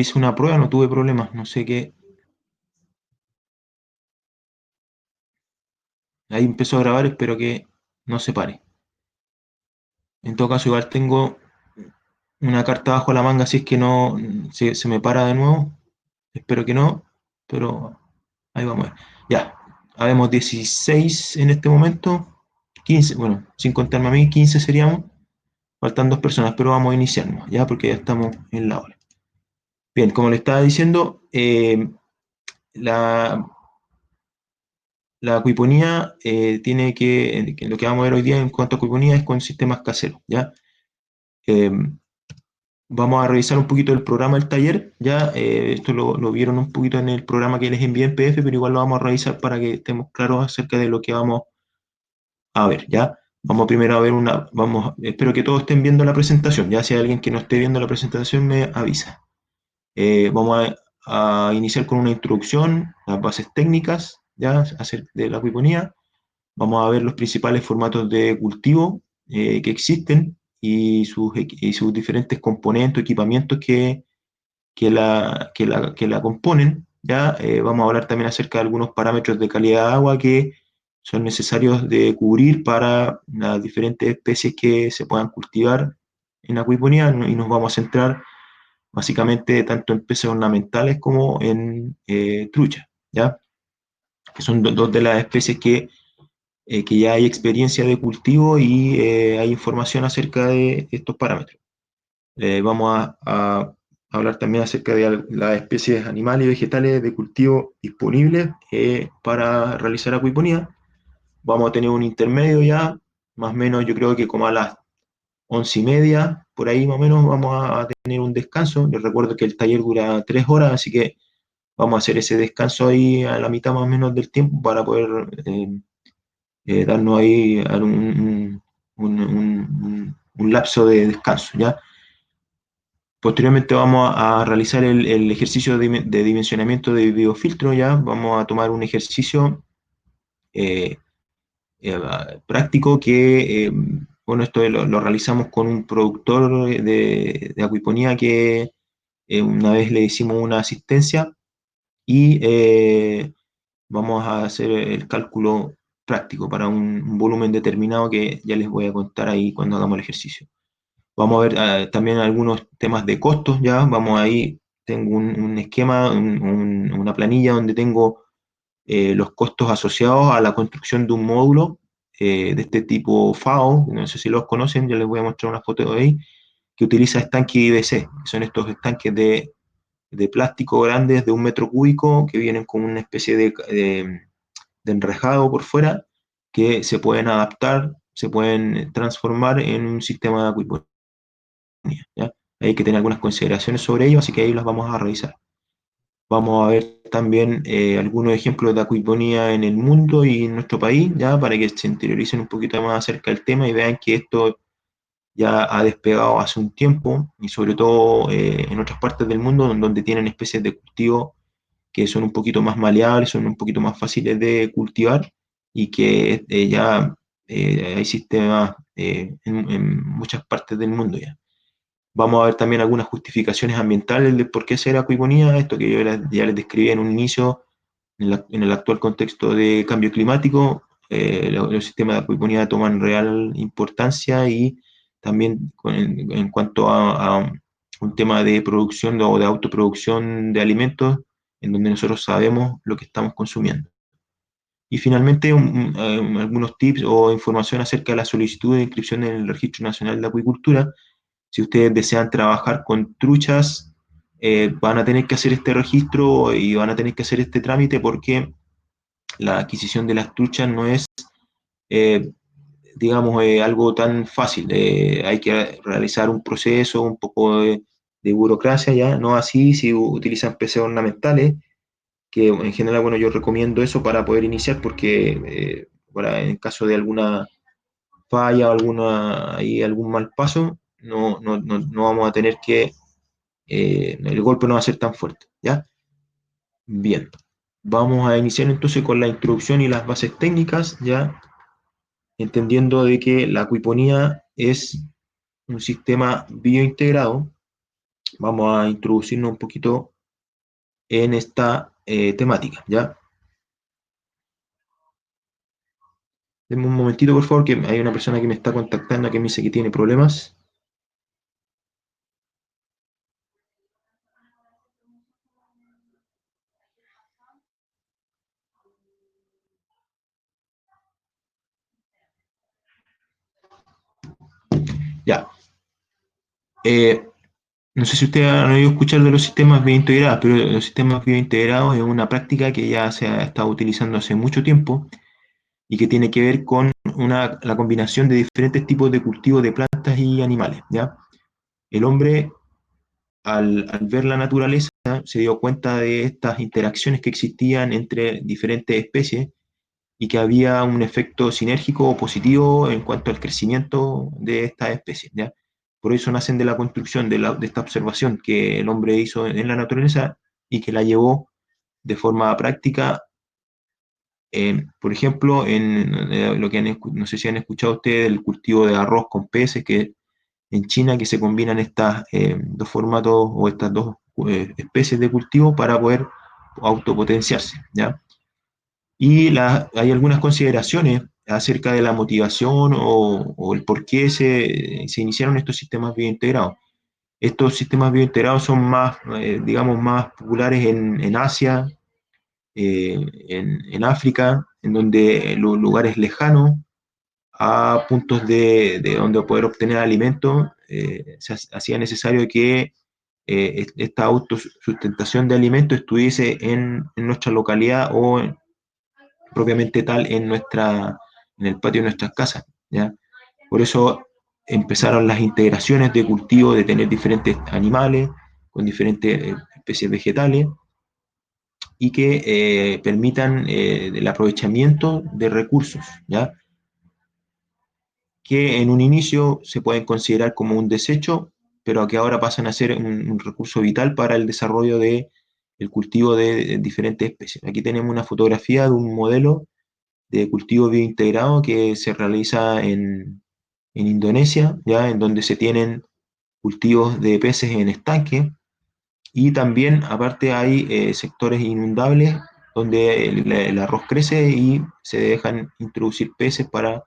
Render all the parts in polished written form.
hice una prueba, no tuve problemas, no sé qué. Ahí empezó a grabar, espero que no se pare. En todo caso, igual tengo una carta bajo la manga si es que no se me para de nuevo. Espero que no, pero ahí vamos a ver. Ya, habemos 16 en este momento. 15, bueno, sin contarme a mí, 15 seríamos. Faltan dos personas, pero vamos a iniciarnos, ya, porque ya estamos en la hora. Bien, como le estaba diciendo, la, la acuiponía que lo que vamos a ver hoy día en cuanto a acuiponía es con sistemas caseros, ¿ya? Eh, Vamos a revisar un poquito el programa del taller, ya, esto lo vieron un poquito en el programa que les envié en PDF, pero igual lo vamos a revisar para que estemos claros acerca de lo que vamos a ver, ya. Vamos primero a ver espero que todos estén viendo la presentación, ya si hay alguien que no esté viendo la presentación me avisa. Vamos a iniciar con una introducción, las bases técnicas, ya, de la acuiponía. Vamos a ver los principales formatos de cultivo que existen y sus diferentes componentes, equipamientos que la componen. ¿Ya? Vamos a hablar también acerca de algunos parámetros de calidad de agua que son necesarios de cubrir para las diferentes especies que se puedan cultivar en acuiponía, ¿no? Y nos vamos a centrar básicamente tanto en peces ornamentales como en truchas, ¿ya? Que son dos de las especies que ya hay experiencia de cultivo y hay información acerca de estos parámetros. Vamos a hablar también acerca de las especies animales y vegetales de cultivo disponibles para realizar acuiponía. Vamos a tener un intermedio ya, más o menos yo creo que como a las 11:30, por ahí más o menos vamos a tener un descanso. Les recuerdo que el taller dura 3 horas, así que vamos a hacer ese descanso ahí a la mitad más o menos del tiempo para poder darnos ahí un lapso de descanso, ¿ya? Posteriormente vamos a realizar el ejercicio de dimensionamiento de biofiltro, ¿ya? Vamos a tomar un ejercicio eh, práctico que, bueno, esto lo realizamos con un productor de acuiponía que una vez le hicimos una asistencia y vamos a hacer el cálculo práctico para un volumen determinado que ya les voy a contar ahí cuando hagamos el ejercicio. Vamos a ver también algunos temas de costos, ya, vamos ahí, tengo un esquema, una planilla donde tengo los costos asociados a la construcción de un módulo de este tipo FAO, no sé si los conocen, ya les voy a mostrar una foto de ahí, que utiliza estanques IBC, que son estos estanques de plástico grandes de 1 metro cúbico que vienen con una especie de enrejado por fuera que se pueden adaptar, se pueden transformar en un sistema de acuiponía, ¿ya? Hay que tener algunas consideraciones sobre ello, así que ahí las vamos a revisar. Vamos a ver también algunos ejemplos de acuiponía en el mundo y en nuestro país, ya para que se interioricen un poquito más acerca del tema y vean que esto ya ha despegado hace un tiempo y sobre todo en otras partes del mundo donde tienen especies de cultivo que son un poquito más maleables, son un poquito más fáciles de cultivar y que ya hay sistemas en muchas partes del mundo ya. Vamos a ver también algunas justificaciones ambientales de por qué hacer acuiponía, esto que yo ya les describí en un inicio, en el actual contexto de cambio climático, los sistemas de acuiponía toman real importancia y también en cuanto a un tema de producción o de autoproducción de alimentos, en donde nosotros sabemos lo que estamos consumiendo. Y finalmente, algunos tips o información acerca de la solicitud de inscripción en el Registro Nacional de Acuicultura. Si ustedes desean trabajar con truchas, van a tener que hacer este registro y van a tener que hacer este trámite porque la adquisición de las truchas no es, eh, digamos, algo tan fácil. Hay que realizar un proceso, un poco de burocracia, ya, no así si utilizan peces ornamentales, que en general, bueno, yo recomiendo eso para poder iniciar porque en caso de alguna falla o algún mal paso, no vamos a tener que, el golpe no va a ser tan fuerte, ¿ya? Bien, vamos a iniciar entonces con la introducción y las bases técnicas, ya entendiendo de que la acuiponía es un sistema biointegrado vamos a introducirnos un poquito en esta temática, ¿ya? Denme un momentito, por favor, que hay una persona que me está contactando que me dice que tiene problemas. Ya. Eh, no sé si ustedes han oído escuchar de los sistemas biointegrados, pero los sistemas biointegrados es una práctica que ya se ha estado utilizando hace mucho tiempo y que tiene que ver con la combinación de diferentes tipos de cultivos de plantas y animales, ¿ya? El hombre, al ver la naturaleza, se dio cuenta de estas interacciones que existían entre diferentes especies y que había un efecto sinérgico o positivo en cuanto al crecimiento de estas especies, ¿ya? Por eso nacen de la construcción de esta observación que el hombre hizo en la naturaleza y que la llevó de forma práctica. Por ejemplo, en lo que no sé si han escuchado ustedes el cultivo de arroz con peces, que en China que se combinan estas dos formatos o estas dos especies de cultivo para poder autopotenciarse, ¿ya? Y hay algunas consideraciones acerca de la motivación o el por qué se iniciaron estos sistemas biointegrados. Estos sistemas biointegrados son más, digamos, más populares en Asia, en África, en donde los lugares lejanos a puntos de donde poder obtener alimentos, se hacía necesario que esta autosustentación de alimentos estuviese en nuestra localidad o propiamente tal en el patio de nuestras casas, ¿ya? Por eso empezaron las integraciones de cultivo, de tener diferentes animales con diferentes especies vegetales y que permitan el aprovechamiento de recursos, ¿ya? Que en un inicio se pueden considerar como un desecho, pero que ahora pasan a ser un recurso vital para el desarrollo de el cultivo de diferentes especies. Aquí tenemos una fotografía de un modelo de cultivo biointegrado que se realiza en Indonesia, ya en donde se tienen cultivos de peces en estanque y también aparte hay sectores inundables donde el arroz crece y se dejan introducir peces para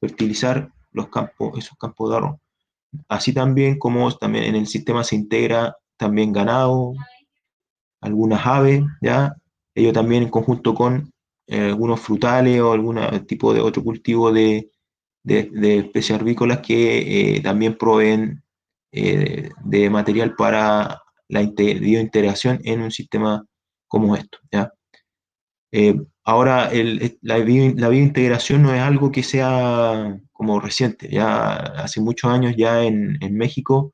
fertilizar los campos, esos campos de arroz. Así también como también en el sistema se integra también ganado, algunas aves, ¿ya? Ello también en conjunto con algunos frutales o algún tipo de otro cultivo de especies arbícolas que también proveen de material para la biointegración en un sistema como esto, ¿ya? Ahora, la biointegración no es algo que sea como reciente, ya hace muchos años ya en México,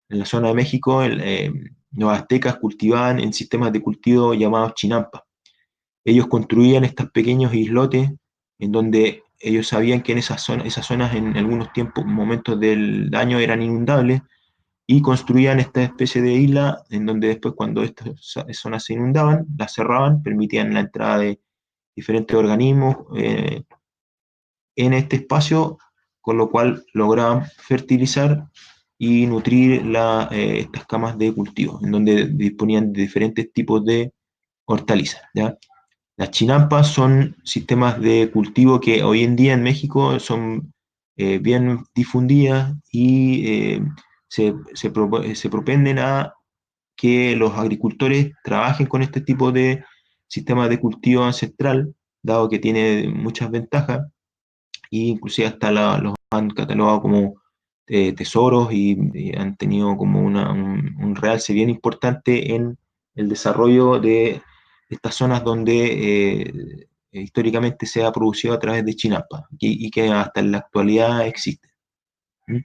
en la zona de México, los aztecas cultivaban en sistemas de cultivo llamados chinampas. Ellos construían estos pequeños islotes en donde ellos sabían que en esas zonas en algunos tiempos, momentos del año eran inundables y construían esta especie de isla en donde después cuando estas zonas se inundaban, las cerraban, permitían la entrada de diferentes organismos en este espacio, con lo cual lograban fertilizar y nutrir estas camas de cultivo, en donde disponían de diferentes tipos de hortalizas, ¿ya? Las chinampas son sistemas de cultivo que hoy en día en México son bien difundidas y se propenden a que los agricultores trabajen con este tipo de sistemas de cultivo ancestral, dado que tiene muchas ventajas, e inclusive hasta los han catalogado como tesoros y han tenido como un realce bien importante en el desarrollo de estas zonas donde históricamente se ha producido a través de chinampa y que hasta en la actualidad existe. ¿Mm?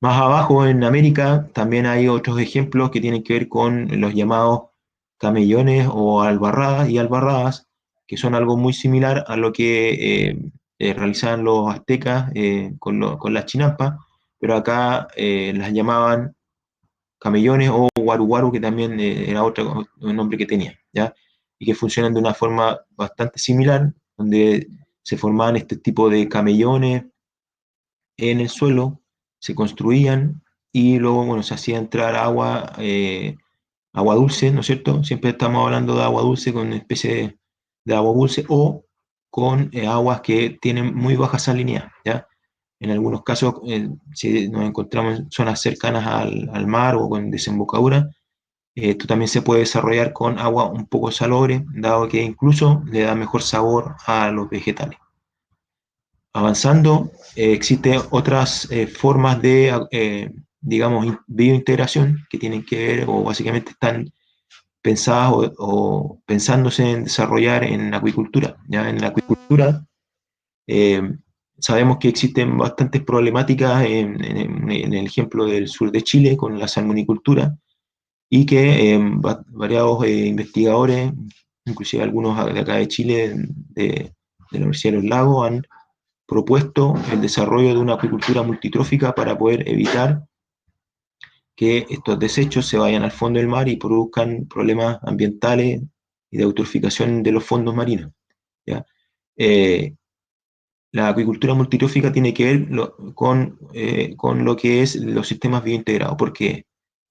Más abajo en América también hay otros ejemplos que tienen que ver con los llamados camellones o albarradas y albarradas, que son algo muy similar a lo que realizaban los aztecas con las chinampas, pero acá las llamaban camellones o guaru, que también era otro nombre que tenía, ¿ya? Y que funcionan de una forma bastante similar, donde se formaban este tipo de camellones en el suelo, se construían y luego, bueno, se hacía entrar agua, agua dulce, ¿no es cierto? Siempre estamos hablando de agua dulce con una especie de agua dulce o con aguas que tienen muy baja salinidad, ¿ya? En algunos casos, si nos encontramos en zonas cercanas al mar o con desembocadura, esto también se puede desarrollar con agua un poco salobre, dado que incluso le da mejor sabor a los vegetales. Avanzando, existen otras formas de, digamos, biointegración que tienen que ver o básicamente están pensadas o pensándose en desarrollar en acuicultura. ¿Ya? En la acuicultura eh, sabemos que existen bastantes problemáticas en el ejemplo del sur de Chile con la salmonicultura y que variados investigadores, inclusive algunos de acá de Chile, de la Universidad de los Lagos, han propuesto el desarrollo de una acuicultura multitrófica para poder evitar que estos desechos se vayan al fondo del mar y produzcan problemas ambientales y de eutroficación de los fondos marinos. ¿Ya? Eh, la acuicultura multitrófica tiene que ver con lo que es los sistemas biointegrados. ¿Por qué?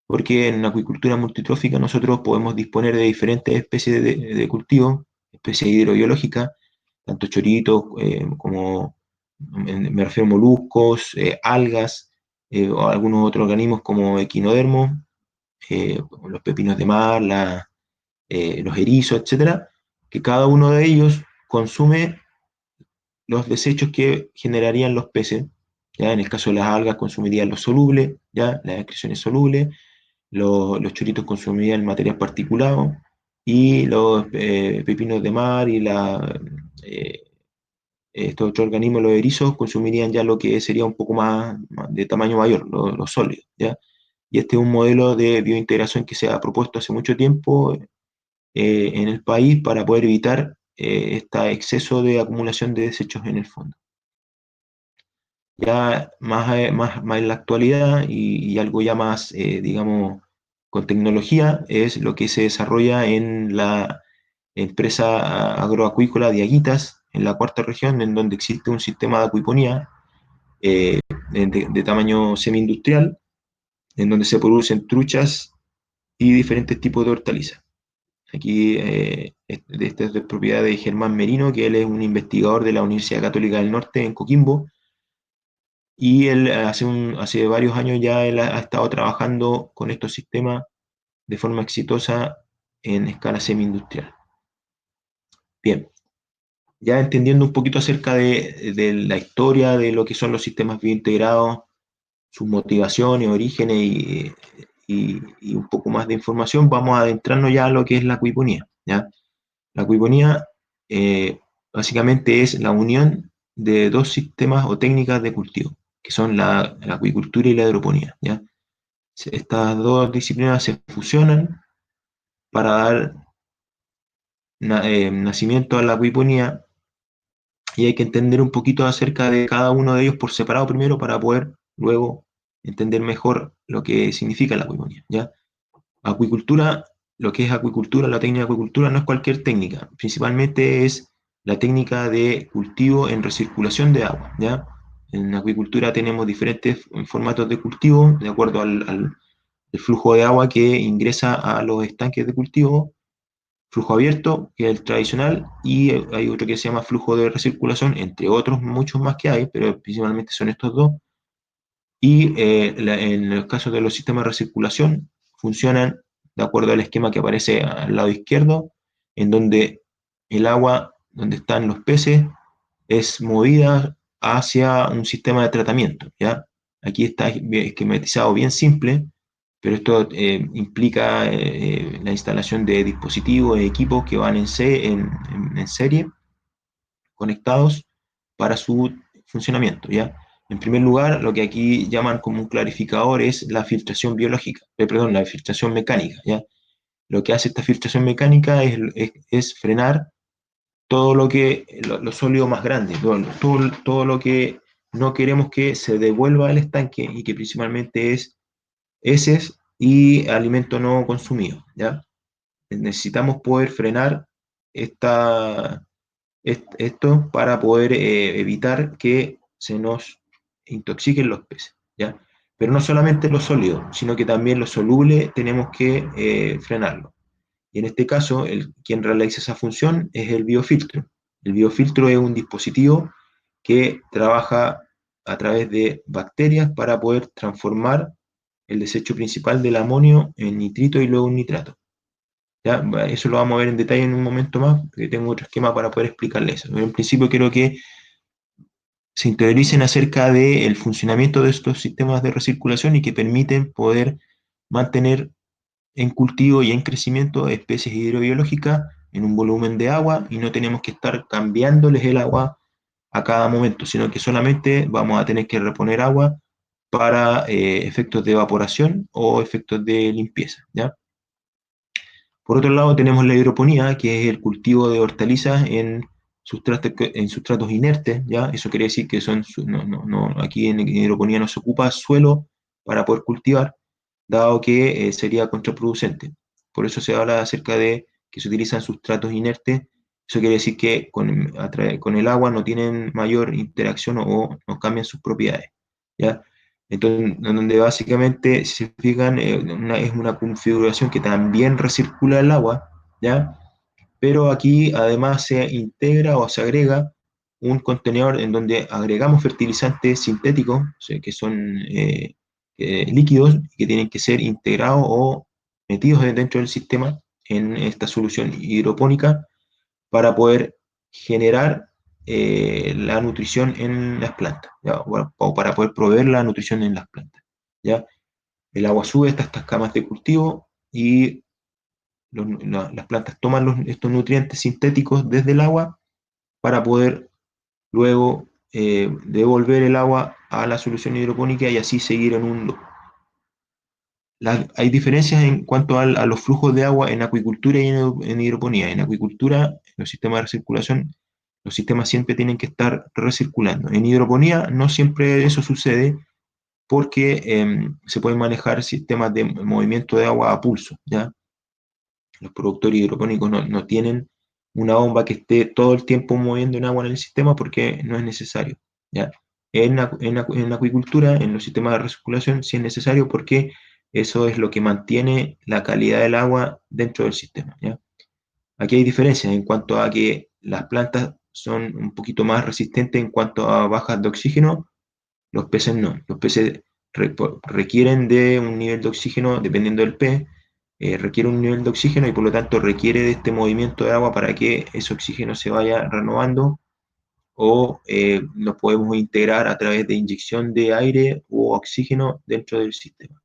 Porque en la acuicultura multitrófica nosotros podemos disponer de diferentes especies de cultivos, especies hidrobiológicas, tanto choritos como, me refiero a moluscos, algas, o algunos otros organismos como equinodermos, los pepinos de mar, los erizos, etcétera, que cada uno de ellos consume los desechos que generarían los peces. ¿Ya? En el caso de las algas consumirían los solubles, ¿ya? Las excreciones solubles, los choritos consumirían el material particulado y los pepinos de mar y eh, estos otros organismos, los erizos, consumirían ya lo que sería un poco más de tamaño mayor, los sólidos, ¿ya? Y este es un modelo de biointegración que se ha propuesto hace mucho tiempo en el país para poder evitar este exceso de acumulación de desechos en el fondo. Ya más en la actualidad y algo ya más, digamos, con tecnología, es lo que se desarrolla en la empresa agroacuícola de Aguitas, en la cuarta región, en donde existe un sistema de acuiponía de tamaño semi-industrial, en donde se producen truchas y diferentes tipos de hortalizas. Aquí esta es de propiedad de Germán Merino, que él es un investigador de la Universidad Católica del Norte en Coquimbo, y él hace varios años ya él ha estado trabajando con estos sistemas de forma exitosa en escala semi-industrial. Bien, ya entendiendo un poquito acerca de la historia de lo que son los sistemas biointegrados, sus motivaciones, orígenes y un poco más de información, vamos a adentrarnos ya a lo que es la acuiponía, ¿ya? La acuiponía básicamente es la unión de dos sistemas o técnicas de cultivo, que son la acuicultura y la hidroponía, ¿ya? Estas dos disciplinas se fusionan para dar nacimiento a la acuiponía y hay que entender un poquito acerca de cada uno de ellos por separado primero para poder luego entender mejor lo que significa la acuiponía, ¿ya? Acuicultura, lo que es acuicultura, la técnica de acuicultura no es cualquier técnica, principalmente es la técnica de cultivo en recirculación de agua, ¿ya? En acuicultura tenemos diferentes formatos de cultivo de acuerdo al flujo de agua que ingresa a los estanques de cultivo, flujo abierto, que es el tradicional, y hay otro que se llama flujo de recirculación, entre otros muchos más que hay, pero principalmente son estos dos. Y en los casos de los sistemas de recirculación, funcionan de acuerdo al esquema que aparece al lado izquierdo, en donde el agua, donde están los peces, es movida hacia un sistema de tratamiento, ¿ya? Aquí está esquematizado bien simple, pero esto implica la instalación de dispositivos, de equipos que van en serie, conectados para su funcionamiento, ¿ya? En primer lugar, lo que aquí llaman como un clarificador es la filtración biológica, perdón, la filtración mecánica, ¿ya? Lo que hace esta filtración mecánica es frenar todo lo sólido más grande, todo lo que no queremos que se devuelva al estanque y que principalmente es heces y alimento no consumido, ¿ya? Necesitamos poder frenar esta, esto para poder evitar que se nos intoxiquen los peces, ¿ya? Pero no solamente lo sólido, sino que también lo soluble tenemos que frenarlo. Y en este caso, quien realiza esa función es el biofiltro. El biofiltro es un dispositivo que trabaja a través de bacterias para poder transformar el desecho principal del amonio en nitrito y luego en nitrato. ¿Ya? Eso lo vamos a ver en detalle en un momento más, porque tengo otro esquema para poder explicarles eso. Pero en principio quiero que se interioricen acerca del funcionamiento de estos sistemas de recirculación y que permiten poder mantener en cultivo y en crecimiento especies hidrobiológicas en un volumen de agua y no tenemos que estar cambiándoles el agua a cada momento, sino que solamente vamos a tener que reponer agua para efectos de evaporación o efectos de limpieza, ¿ya? Por otro lado, tenemos la hidroponía, que es el cultivo de hortalizas en sustratos inertes, ¿ya? Eso quiere decir que aquí en hidroponía no se ocupa suelo para poder cultivar, dado que sería contraproducente. Por eso se habla acerca de que se utilizan sustratos inertes. Eso quiere decir que con el agua no tienen mayor interacción o no cambian sus propiedades, ¿ya? Entonces, en donde básicamente, si se fijan, es una configuración que también recircula el agua, ¿ya? Pero aquí además se integra o se agrega un contenedor en donde agregamos fertilizantes sintéticos, o sea, que son líquidos, que tienen que ser integrados o metidos dentro del sistema en esta solución hidropónica para poder generar la nutrición en las plantas, ¿ya? O para poder proveer la nutrición en las plantas, ¿ya? El agua sube hasta estas camas de cultivo y las plantas toman estos nutrientes sintéticos desde el agua para poder luego devolver el agua a la solución hidropónica y así seguir en un... Hay diferencias en cuanto a los flujos de agua en acuicultura y en hidroponía. En acuicultura, en los sistemas de recirculación, los sistemas siempre tienen que estar recirculando. En hidroponía no siempre eso sucede porque se pueden manejar sistemas de movimiento de agua a pulso, ¿ya? Los productores hidropónicos no tienen una bomba que esté todo el tiempo moviendo en agua en el sistema porque no es necesario, ¿ya? En acuicultura, en los sistemas de recirculación, sí es necesario porque eso es lo que mantiene la calidad del agua dentro del sistema, ¿ya? Aquí hay diferencias en cuanto a que las plantas son un poquito más resistentes en cuanto a bajas de oxígeno, los peces no. Los peces requieren de un nivel de oxígeno, dependiendo del pez, requiere un nivel de oxígeno y por lo tanto requiere de este movimiento de agua para que ese oxígeno se vaya renovando o lo podemos integrar a través de inyección de aire o oxígeno dentro del sistema.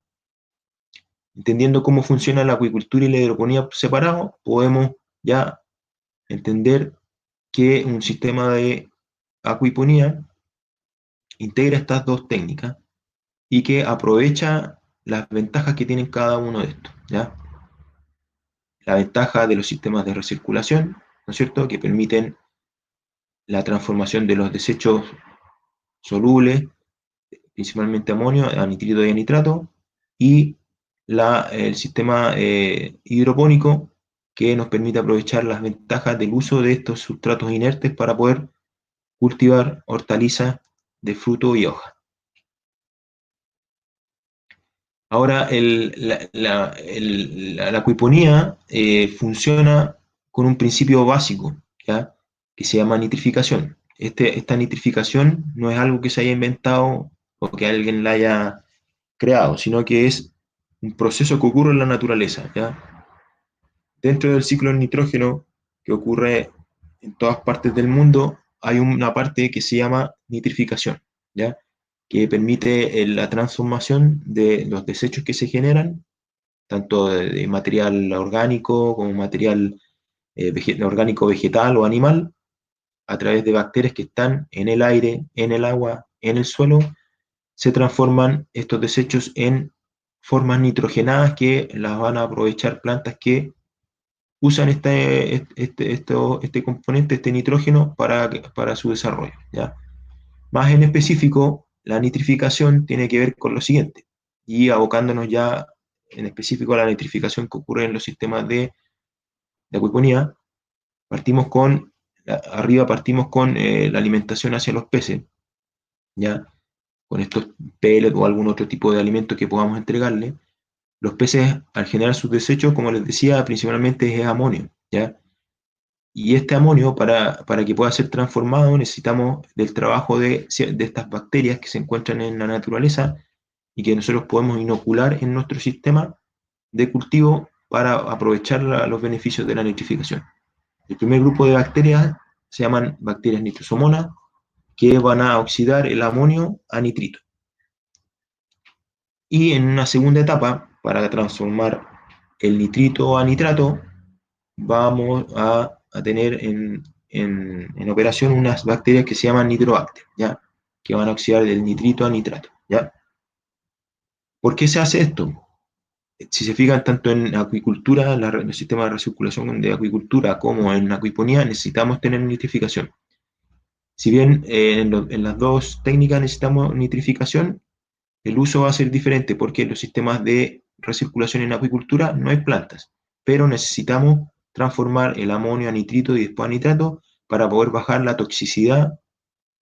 Entendiendo cómo funciona la acuicultura y la hidroponía separado, podemos ya entender que un sistema de acuiponía integra estas dos técnicas y que aprovecha las ventajas que tienen cada uno de estos, ¿ya? La ventaja de los sistemas de recirculación, ¿no es cierto?, que permiten la transformación de los desechos solubles, principalmente amonio, a nitrito y a nitrato, y el sistema hidropónico, que nos permite aprovechar las ventajas del uso de estos sustratos inertes para poder cultivar hortalizas de fruto y hoja. Ahora, la acuiponía funciona con un principio básico, ¿ya? Que se llama nitrificación. Esta nitrificación no es algo que se haya inventado o que alguien la haya creado, sino que es un proceso que ocurre en la naturaleza, ¿ya? Dentro del ciclo del nitrógeno que ocurre en todas partes del mundo, hay una parte que se llama nitrificación, ¿ya? Que permite la transformación de los desechos que se generan, tanto de material orgánico como material orgánico vegetal o animal, a través de bacterias que están en el aire, en el agua, en el suelo, se transforman estos desechos en formas nitrogenadas que las van a aprovechar plantas que usan este componente, este nitrógeno, para su desarrollo, ¿ya? Más en específico, la nitrificación tiene que ver con lo siguiente, y abocándonos ya en específico a la nitrificación que ocurre en los sistemas de acuiponía, arriba partimos con la alimentación hacia los peces, ¿ya? con estos pellets o algún otro tipo de alimento que podamos entregarle. Los peces, al generar sus desechos, como les decía, principalmente es amonio, ¿ya? Y este amonio, para que pueda ser transformado, necesitamos del trabajo de estas bacterias que se encuentran en la naturaleza y que nosotros podemos inocular en nuestro sistema de cultivo para aprovechar los beneficios de la nitrificación. El primer grupo de bacterias se llaman bacterias nitrosomonas, que van a oxidar el amonio a nitrito. Y en una segunda etapa, para transformar el nitrito a nitrato, vamos a tener en operación unas bacterias que se llaman nitrobacter, ¿ya? Que van a oxidar del nitrito a nitrato, ¿ya? ¿Por qué se hace esto? Si se fijan, tanto en acuicultura, el sistema de recirculación de acuicultura, como en acuiponía, necesitamos tener nitrificación. Si bien en las dos técnicas necesitamos nitrificación, el uso va a ser diferente porque en los sistemas de recirculación en acuicultura no hay plantas, pero necesitamos transformar el amonio a nitrito y después a nitrato para poder bajar la toxicidad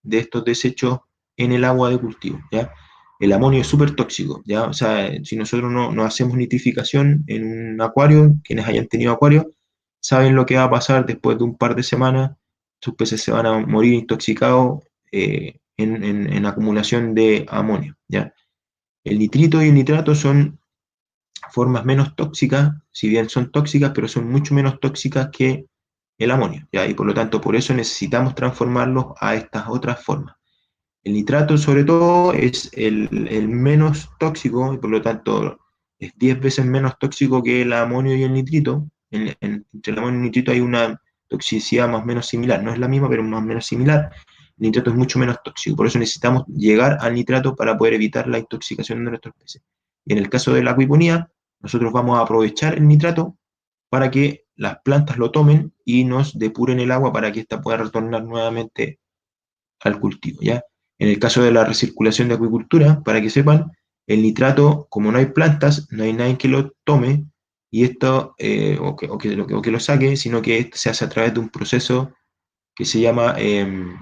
de estos desechos en el agua de cultivo, ¿ya? El amonio es súper tóxico, ¿ya? O sea, si nosotros no hacemos nitrificación en un acuario, quienes hayan tenido acuario, saben lo que va a pasar después de un par de semanas, sus peces se van a morir intoxicados en acumulación de amonio, ¿ya? El nitrito y el nitrato son formas menos tóxicas, si bien son tóxicas, pero son mucho menos tóxicas que el amonio, ¿ya? Y por lo tanto, por eso necesitamos transformarlos a estas otras formas. El nitrato, sobre todo, es el menos tóxico y por lo tanto es 10 veces menos tóxico que el amonio y el nitrito. Entre el amonio y el nitrito hay una toxicidad más o menos similar, no es la misma, pero más o menos similar. El nitrato es mucho menos tóxico, por eso necesitamos llegar al nitrato para poder evitar la intoxicación de nuestros peces. Y en el caso de la acuiponía, nosotros vamos a aprovechar el nitrato para que las plantas lo tomen y nos depuren el agua para que ésta pueda retornar nuevamente al cultivo, ¿ya? En el caso de la recirculación de acuicultura, para que sepan, el nitrato, como no hay plantas, no hay nadie que lo tome y esto, o que lo saque, sino que esto se hace a través de un proceso que se llama, que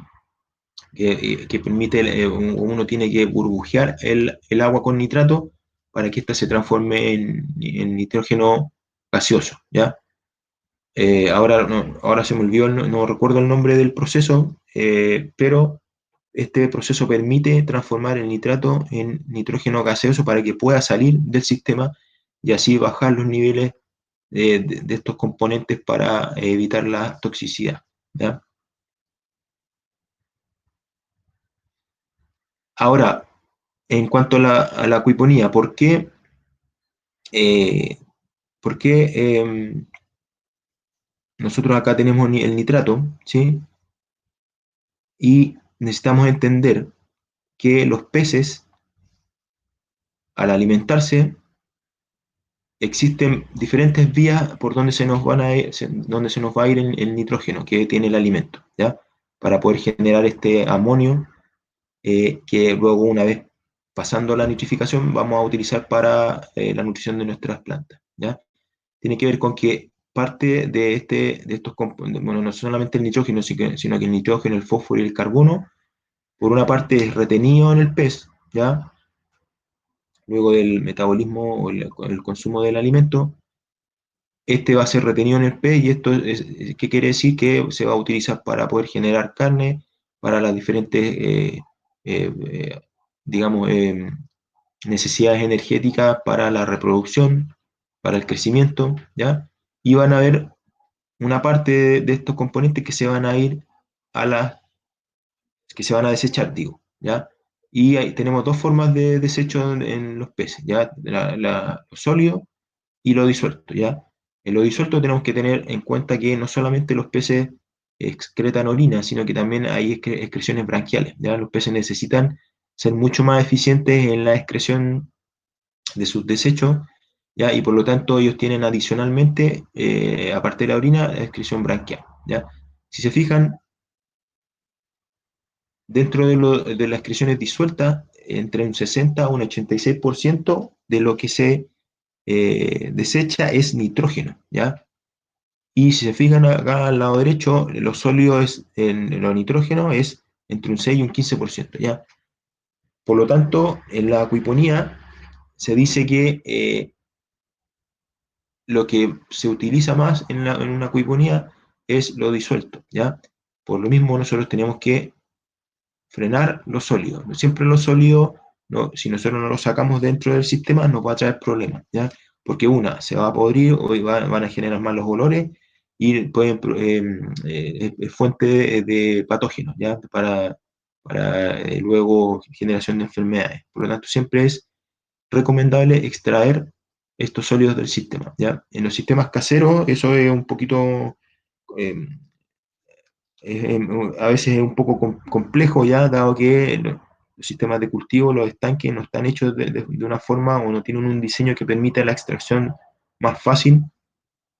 permite, uno tiene que burbujear el agua con nitrato para que ésta se transforme en nitrógeno gaseoso, ¿ya? Ahora se me olvidó, no recuerdo el nombre del proceso, pero este proceso permite transformar el nitrato en nitrógeno gaseoso para que pueda salir del sistema y así bajar los niveles de estos componentes para evitar la toxicidad, ¿ya? Ahora, en cuanto a la acuiponía, eh, por qué nosotros acá tenemos el nitrato, ¿sí? Y necesitamos entender que los peces, al alimentarse, existen diferentes vías por donde se nos, donde se nos va a ir el nitrógeno que tiene el alimento, ¿ya? Para poder generar este amonio que luego, una vez pasando la nitrificación, vamos a utilizar para la nutrición de nuestras plantas, ¿ya? Tiene que ver con que parte de estos componentes, bueno, no solamente el nitrógeno, sino que el nitrógeno, el fósforo y el carbono, por una parte es retenido en el pez, ¿ya? Luego del metabolismo o el consumo del alimento, este va a ser retenido en el pez y esto ¿qué quiere decir? Que se va a utilizar para poder generar carne, para las diferentes, eh, digamos, necesidades energéticas para la reproducción, para el crecimiento, ¿ya? Y van a haber una parte de estos componentes que se van a ir a las, que se van a desechar, digo, ¿ya? Y ahí tenemos dos formas de desecho en los peces, ¿ya? Lo sólido y lo disuelto, ¿ya? En lo disuelto tenemos que tener en cuenta que no solamente los peces excretan orina, sino que también hay excreciones branquiales, ¿ya? Los peces necesitan ser mucho más eficientes en la excreción de sus desechos, ¿ya? Y por lo tanto ellos tienen adicionalmente, aparte de la orina, excreción branquial, ¿ya? Si se fijan, dentro de las excreciones disueltas, entre un 60 a un 86% de lo que se desecha es nitrógeno, ¿ya? Y si se fijan acá al lado derecho, los sólidos en lo nitrógeno es entre un 6 y un 15%, ¿ya? Por lo tanto, en la acuiponía se dice que lo que se utiliza más en una acuiponía es lo disuelto, ¿ya? Por lo mismo, nosotros tenemos que frenar los sólidos. Siempre los sólidos, no, si nosotros no los sacamos dentro del sistema, nos va a traer problemas, ¿ya? Porque una, se va a podrir o van a generar malos olores y pueden, es fuente de patógenos, ¿ya? Para luego generación de enfermedades. Por lo tanto, siempre es recomendable extraer estos sólidos del sistema, ¿ya? En los sistemas caseros eso es un poquito, eh, a veces es un poco complejo ya, dado que los sistemas de cultivo, los estanques no están hechos de una forma o no tienen un diseño que permita la extracción más fácil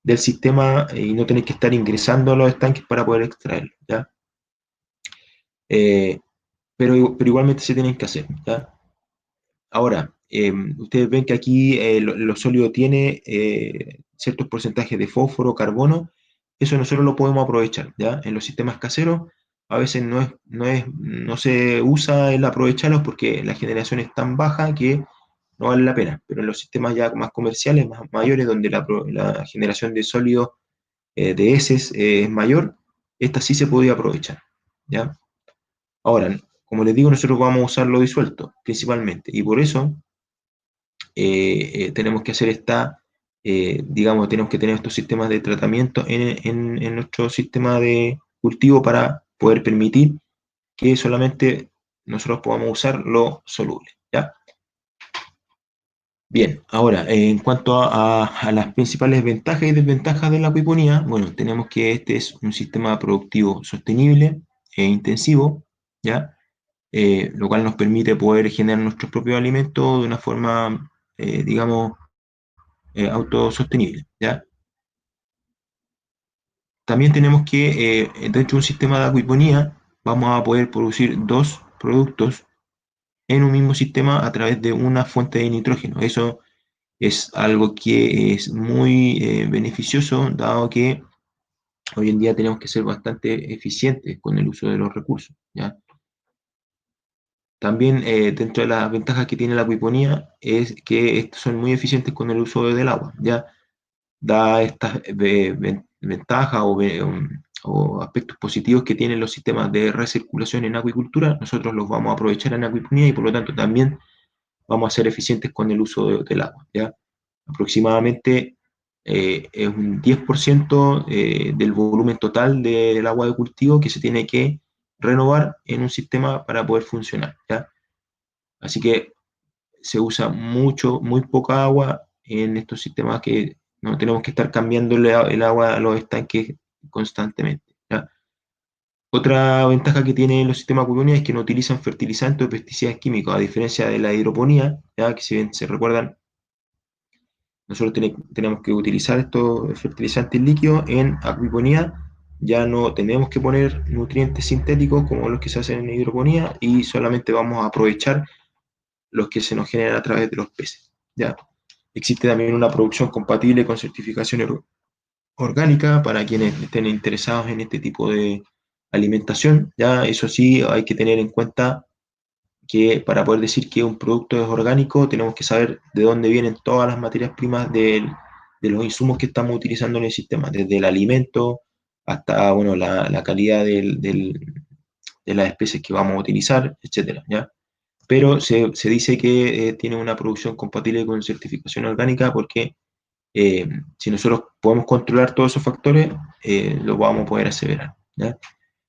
del sistema y no tener que estar ingresando a los estanques para poder extraerlo, ¿ya? Eh, pero igualmente se tienen que hacer, ¿ya? Ahora, ustedes ven que aquí lo sólido tiene ciertos porcentajes de fósforo, carbono, eso nosotros lo podemos aprovechar, ¿ya? En los sistemas caseros a veces no se usa el aprovecharlos porque la generación es tan baja que no vale la pena, pero en los sistemas ya más comerciales, más mayores, donde la generación de sólidos de heces es mayor, esta sí se podía aprovechar, ¿ya? Ahora, como les digo, nosotros vamos a usar lo disuelto principalmente, y por eso tenemos que hacer digamos, tenemos que tener estos sistemas de tratamiento en nuestro sistema de cultivo para poder permitir que solamente nosotros podamos usar lo soluble, ¿ya? Bien, ahora, en cuanto a las principales ventajas y desventajas de la acuiponía, bueno, tenemos que este es un sistema productivo sostenible e intensivo, ¿ya? Lo cual nos permite poder generar nuestros propios alimentos de una forma, digamos, autosostenible, ¿ya? También tenemos que, dentro de un sistema de acuiponía, vamos a poder producir dos productos en un mismo sistema a través de una fuente de nitrógeno. Eso es algo que es muy beneficioso, dado que hoy en día tenemos que ser bastante eficientes con el uso de los recursos, ¿ya? También dentro de las ventajas que tiene la acuiponía es que estos son muy eficientes con el uso del agua, ¿ya? Da estas ventajas o aspectos positivos que tienen los sistemas de recirculación en acuicultura, nosotros los vamos a aprovechar en acuiponía y por lo tanto también vamos a ser eficientes con el uso del agua, ¿ya? Aproximadamente es un 10% del volumen total del agua de cultivo que se tiene que renovar en un sistema para poder funcionar, ¿ya? Así que se usa muy poca agua en estos sistemas que no tenemos que estar cambiando el agua a los estanques constantemente, ¿ya? Otra ventaja que tienen los sistemas acuícolas es que no utilizan fertilizantes o pesticidas químicos, a diferencia de la hidroponía, ¿ya? Que si bien se recuerdan, nosotros tenemos que utilizar estos fertilizantes líquidos en acuiponía, ya no tenemos que poner nutrientes sintéticos como los que se hacen en hidroponía y solamente vamos a aprovechar los que se nos generan a través de los peces, ¿ya? Existe también una producción compatible con certificación orgánica para quienes estén interesados en este tipo de alimentación, ¿ya? Eso sí, hay que tener en cuenta que para poder decir que un producto es orgánico, tenemos que saber de dónde vienen todas las materias primas de los insumos que estamos utilizando en el sistema, desde el alimento hasta, bueno, la calidad de las especies que vamos a utilizar, etcétera, ¿ya? Pero se dice que tiene una producción compatible con certificación orgánica porque si nosotros podemos controlar todos esos factores, lo vamos a poder aseverar, ¿ya?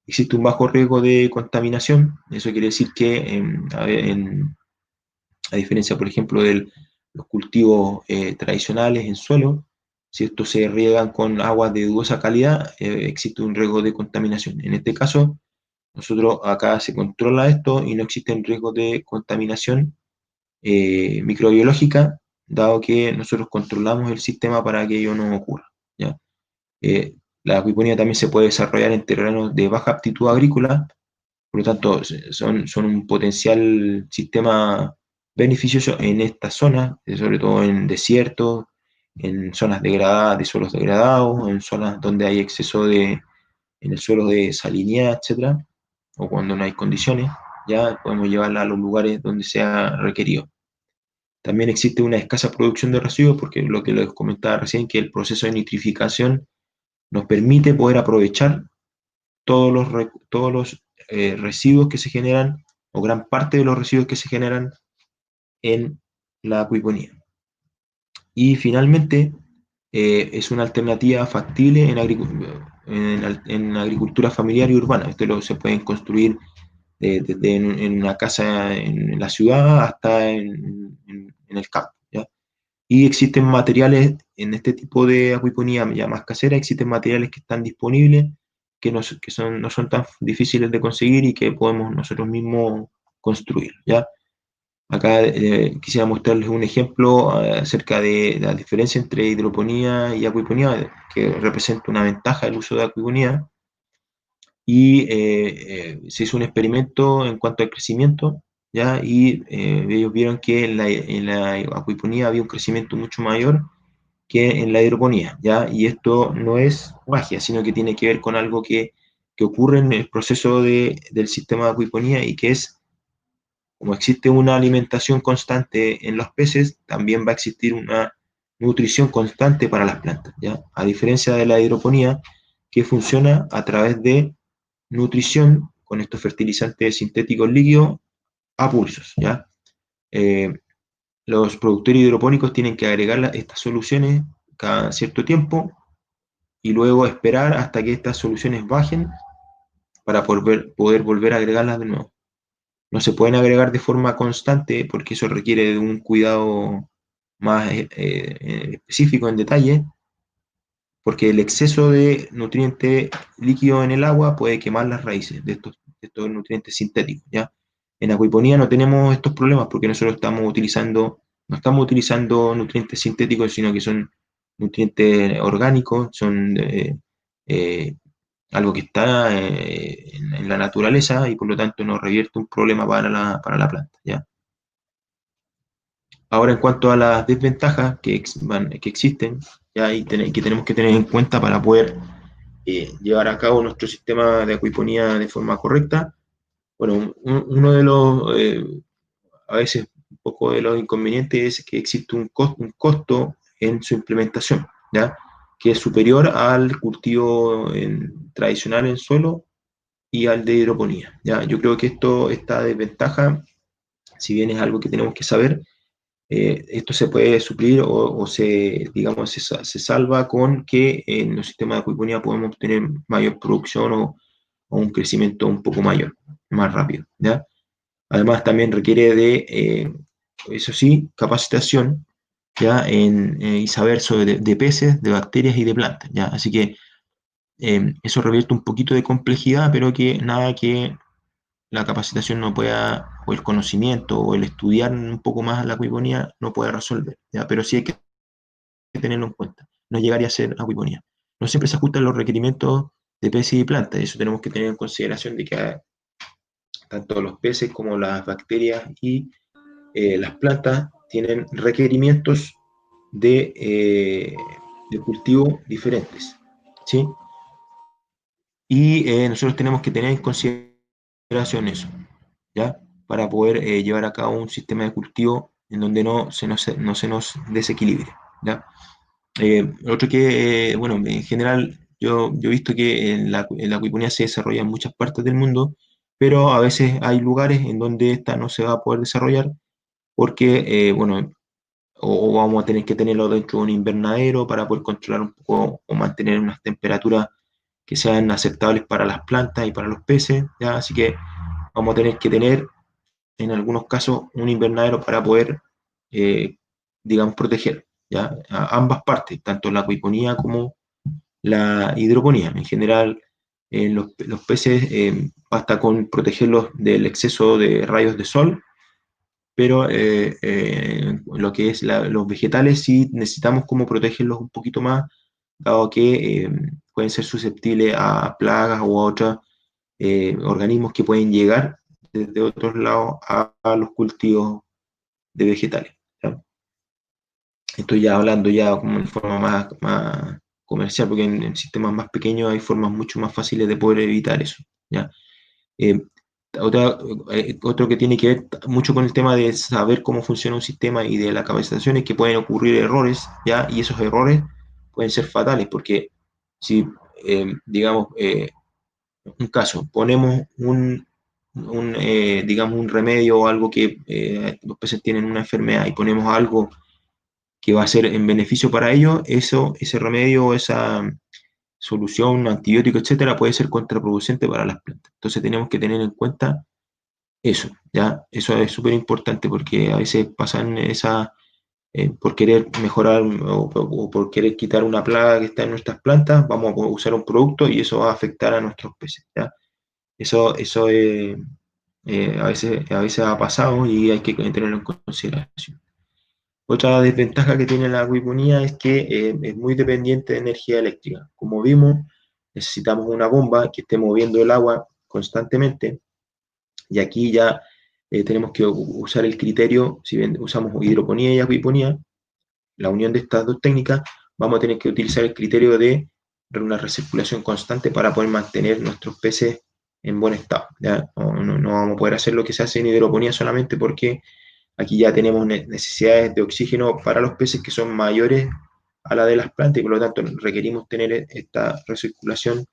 Existe un bajo riesgo de contaminación, eso quiere decir que a diferencia, por ejemplo, de los cultivos tradicionales en suelo, si estos se riegan con aguas de dudosa calidad, existe un riesgo de contaminación. En este caso, nosotros acá se controla esto y no existen riesgos de contaminación microbiológica, dado que nosotros controlamos el sistema para que ello no ocurra, ¿ya? La acuiponía también se puede desarrollar en terrenos de baja aptitud agrícola, por lo tanto son un potencial sistema beneficioso en estas zonas, sobre todo en desiertos, en zonas degradadas, de suelos degradados, en zonas donde hay exceso en el suelo de salinidad, etcétera, o cuando no hay condiciones. ya podemos llevarla a los lugares donde sea requerido. También existe una escasa producción de residuos, porque lo que les comentaba recién, que el proceso de nitrificación nos permite poder aprovechar todos los residuos que se generan, o gran parte de los residuos que se generan en la acuiponía. Y finalmente, es una alternativa factible en agricultura familiar y urbana. Se pueden construir desde en una casa en la ciudad hasta en el campo, ¿ya? Y existen materiales en este tipo de acuiponía ya más casera, existen materiales que están disponibles, no son tan difíciles de conseguir y que podemos nosotros mismos construir, ¿ya? Acá quisiera mostrarles un ejemplo acerca de la diferencia entre hidroponía y acuiponía, que representa una ventaja del uso de acuiponía. Y se hizo un experimento en cuanto al crecimiento, ¿ya? Y ellos vieron que en la acuiponía había un crecimiento mucho mayor que en la hidroponía, ¿ya? Y esto no es magia, sino que tiene que ver con algo que ocurre en el proceso del sistema de acuiponía, y que es, como existe una alimentación constante en los peces, también va a existir una nutrición constante para las plantas, ¿ya? A diferencia de la hidroponía, que funciona a través de nutrición con estos fertilizantes sintéticos líquidos a pulsos, ¿ya? Eh, los productores hidropónicos tienen que agregar estas soluciones cada cierto tiempo y luego esperar hasta que estas soluciones bajen para poder volver a agregarlas de nuevo. No se pueden agregar de forma constante porque eso requiere de un cuidado más específico en detalle, porque el exceso de nutriente líquido en el agua puede quemar las raíces de estos nutrientes sintéticos, ¿ya? En acuiponía no tenemos estos problemas porque nosotros no estamos utilizando nutrientes sintéticos, sino que son nutrientes orgánicos, son eh, algo que está en la naturaleza, y por lo tanto no revierte un problema para la planta, ¿ya? Ahora, en cuanto a las desventajas que existen, ¿ya? Que tenemos que tener en cuenta para poder llevar a cabo nuestro sistema de acuiponía de forma correcta. Bueno, uno de los, a veces un poco de los inconvenientes, es que existe un costo en su implementación, ¿ya? Que es superior al cultivo tradicional en suelo y al de hidroponía, ¿ya? Yo creo que esta desventaja, si bien es algo que tenemos que saber, esto se puede suplir digamos, se salva con que en los sistemas de acuiponía podemos obtener mayor producción o un crecimiento un poco mayor, más rápido, ¿ya? Además, también requiere eso sí, capacitación, ¿ya? Y saber sobre de peces, de bacterias y de plantas, ¿ya? Así que eso revierte un poquito de complejidad, pero que nada que la capacitación no pueda, o el conocimiento, o el estudiar un poco más la acuiponía no puede resolver, ¿ya? Pero sí hay que tenerlo en cuenta, no llegaría a ser acuiponía. No siempre se ajustan los requerimientos de peces y plantas, eso tenemos que tener en consideración, de que tanto los peces como las bacterias y las plantas tienen requerimientos de cultivo diferentes, ¿sí? Y nosotros tenemos que tener en consideración eso, ¿ya? Para poder llevar a cabo un sistema de cultivo en donde no se nos desequilibre, ¿ya? Otro que, bueno, en general yo he visto que la acuiponía se desarrolla en muchas partes del mundo, pero a veces hay lugares en donde esta no se va a poder desarrollar porque, bueno, o vamos a tener que tenerlo dentro de un invernadero para poder controlar un poco o mantener unas temperaturas que sean aceptables para las plantas y para los peces, ¿ya? Así que vamos a tener que tener, en algunos casos, un invernadero para poder, eh, digamos, proteger, ¿ya? A ambas partes, tanto la acuiponía como la hidroponía. En general, los peces basta con protegerlos del exceso de rayos de sol, pero lo que es los vegetales sí necesitamos como protegerlos un poquito más, dado que pueden ser susceptibles a plagas o a otros organismos que pueden llegar desde otros lados a los cultivos de vegetales, ¿ya? Estoy ya hablando ya como en forma más comercial, porque en sistemas más pequeños hay formas mucho más fáciles de poder evitar eso, ¿ya? Otro que tiene que ver mucho con el tema de saber cómo funciona un sistema y de la capacitación es que pueden ocurrir errores, ¿ya? Y esos errores pueden ser fatales, porque si, digamos, un caso, ponemos digamos, un remedio o algo que los peces tienen una enfermedad y ponemos algo que va a ser en beneficio para ellos, ese remedio o esa solución, antibiótico, etcétera, puede ser contraproducente para las plantas. Entonces tenemos que tener en cuenta eso, ¿ya? Eso es súper importante porque a veces pasan por querer mejorar o por querer quitar una plaga que está en nuestras plantas, vamos a usar un producto y eso va a afectar a nuestros peces, ¿ya? Eso a veces ha pasado y hay que tenerlo en consideración. Otra desventaja que tiene la acuiponía es que es muy dependiente de energía eléctrica. Como vimos, necesitamos una bomba que esté moviendo el agua constantemente y aquí ya tenemos que usar el criterio, si bien usamos hidroponía y acuiponía, la unión de estas dos técnicas, vamos a tener que utilizar el criterio de una recirculación constante para poder mantener nuestros peces en buen estado. ¿Ya? No vamos a poder hacer lo que se hace en hidroponía solamente porque aquí ya tenemos necesidades de oxígeno para los peces que son mayores a la de las plantas y por lo tanto requerimos tener esta recirculación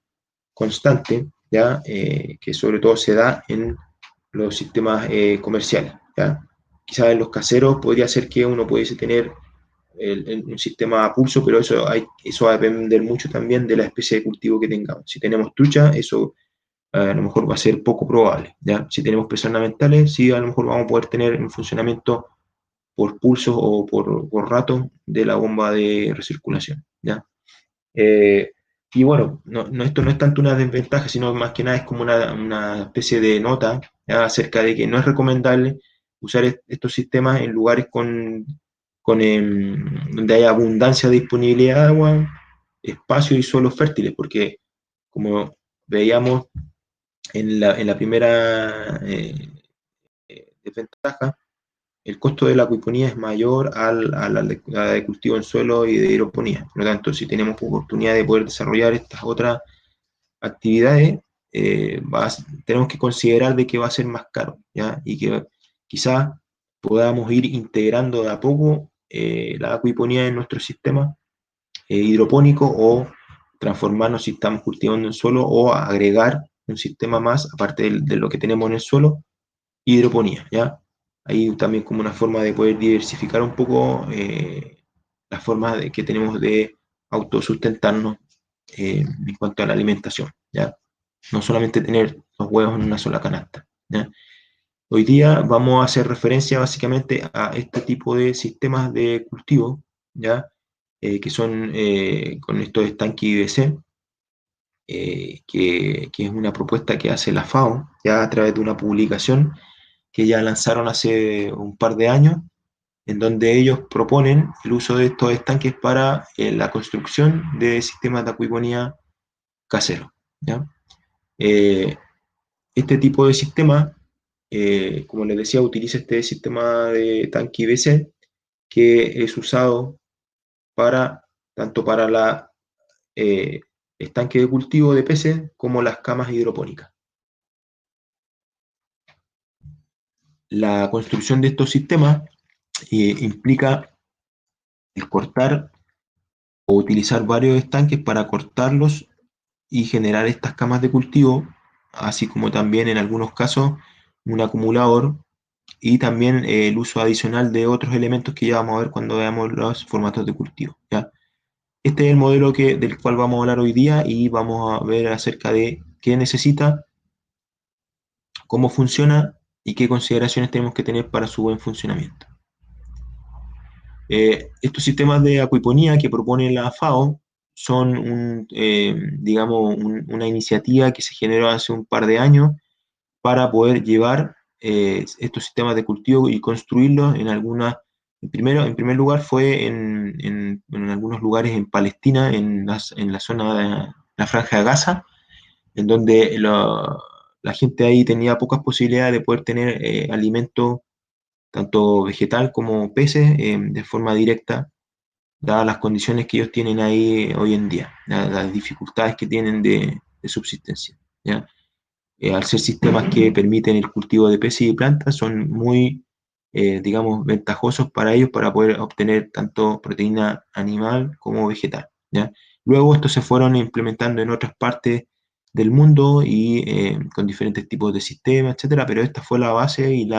constante, ¿ya? Que sobre todo se da en los sistemas comerciales. ¿Ya? Quizás en los caseros podría ser que uno pudiese tener un sistema a pulso, pero eso va a depender mucho también de la especie de cultivo que tengamos. Si tenemos trucha, eso a lo mejor va a ser poco probable. ¿Ya? Si tenemos presas ornamentales, sí, a lo mejor vamos a poder tener un funcionamiento por pulso o por rato de la bomba de recirculación. ¿Ya? Eh, y bueno, esto no es tanto una desventaja, sino más que nada es como una especie de nota, ¿ya? Acerca de que no es recomendable usar estos sistemas en lugares donde hay abundancia de disponibilidad de agua, espacio y suelos fértiles, porque como veíamos en la primera desventaja, el costo de la acuiponía es mayor a la de cultivo en suelo y de hidroponía. Por lo tanto, si tenemos oportunidad de poder desarrollar estas otras actividades, tenemos que considerar de que va a ser más caro, ¿ya? Y que quizás podamos ir integrando de a poco la acuiponía en nuestro sistema hidropónico o transformarnos si estamos cultivando en suelo o agregar un sistema más, aparte de lo que tenemos en el suelo, hidroponía, ¿ya? Ahí también como una forma de poder diversificar un poco las formas que tenemos de autosustentarnos en cuanto a la alimentación, ¿ya? No solamente tener los huevos en una sola canasta, ¿ya? Hoy día vamos a hacer referencia básicamente a este tipo de sistemas de cultivo, ¿ya? Que son con estos estanques IBC, que es una propuesta que hace la FAO, ya a través de una publicación que ya lanzaron hace un par de años, en donde ellos proponen el uso de estos estanques para la construcción de sistemas de acuiponía caseros, ¿ya? Eh, este tipo de sistema, como les decía, utiliza este sistema de tanque IBC que es usado para tanto para la estanque de cultivo de peces como las camas hidropónicas. La construcción de estos sistemas implica el cortar o utilizar varios estanques para cortarlos y generar estas camas de cultivo, así como también en algunos casos un acumulador y también el uso adicional de otros elementos que ya vamos a ver cuando veamos los formatos de cultivo, ¿ya? Este es el modelo del cual vamos a hablar hoy día y vamos a ver acerca de qué necesita, cómo funciona y qué consideraciones tenemos que tener para su buen funcionamiento. Estos sistemas de acuiponía que propone la FAO son digamos, una iniciativa que se generó hace un par de años para poder llevar estos sistemas de cultivo y construirlos en primer lugar fue en algunos lugares en Palestina, en la zona de la Franja de Gaza, en donde la gente ahí tenía pocas posibilidades de poder tener alimento, tanto vegetal como peces, de forma directa, dadas las condiciones que ellos tienen ahí hoy en día, las dificultades que tienen de subsistencia, ¿ya? al ser sistemas que permiten el cultivo de peces y plantas, son muy, digamos, ventajosos para ellos para poder obtener tanto proteína animal como vegetal, ¿ya? Luego estos se fueron implementando en otras partes del mundo y con diferentes tipos de sistemas, etcétera, pero esta fue la base y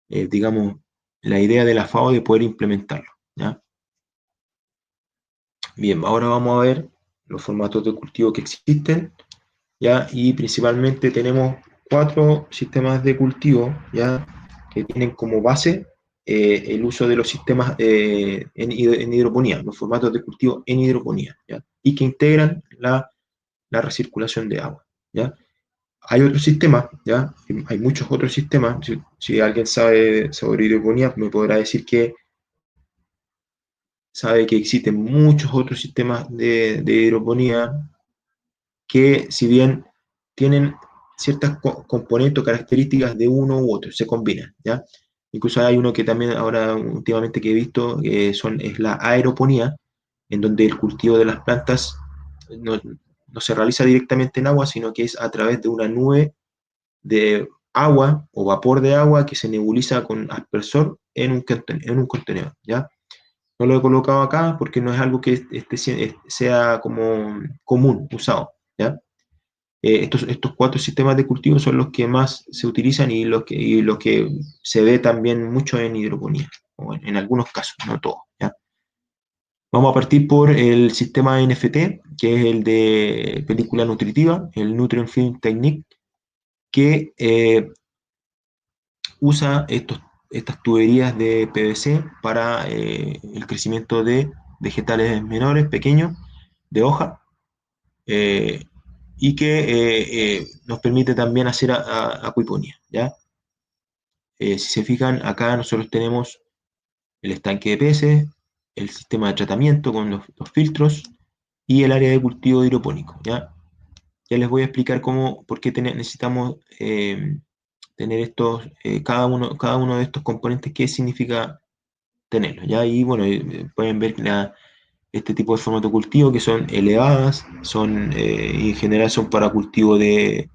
digamos, la idea de la FAO de poder implementarlo, ¿ya? Bien, ahora vamos a ver los formatos de cultivo que existen, ¿ya? Y principalmente tenemos cuatro sistemas de cultivo, ¿ya? Que tienen como base el uso de los sistemas en hidroponía, los formatos de cultivo en hidroponía, ¿ya? Y que integran la recirculación de agua, ¿ya? Hay otros sistemas, ¿ya? Hay muchos otros sistemas. Si alguien sabe sobre hidroponía, me podrá decir que sabe que existen muchos otros sistemas de hidroponía que, si bien tienen ciertas componentes o características de uno u otro, se combinan, ¿ya? Incluso hay uno que también ahora últimamente que he visto, es la aeroponía, en donde el cultivo de las plantas no, no se realiza directamente en agua, sino que es a través de una nube de agua o vapor de agua que se nebuliza con aspersor en un contenedor, ¿ya? No lo he colocado acá porque no es algo que sea como común, usado, ¿ya? Estos cuatro sistemas de cultivo son los que más se utilizan y los que se ve también mucho en hidroponía, o en algunos casos, no todos, ¿ya? Vamos a partir por el sistema NFT, que es el de película nutritiva, el Nutrient Film Technique, que usa estas tuberías de PVC para el crecimiento de vegetales menores, pequeños, de hoja, eh, y que nos permite también hacer acuiponía, ¿ya? Si se fijan, acá nosotros tenemos el estanque de peces, el sistema de tratamiento con los filtros y el área de cultivo hidropónico, ¿ya? Ya les voy a explicar por qué necesitamos tener cada uno de estos componentes, qué significa tenerlos, ¿ya? Y bueno, pueden ver este tipo de formato de cultivo que son elevadas, y en general son para cultivo de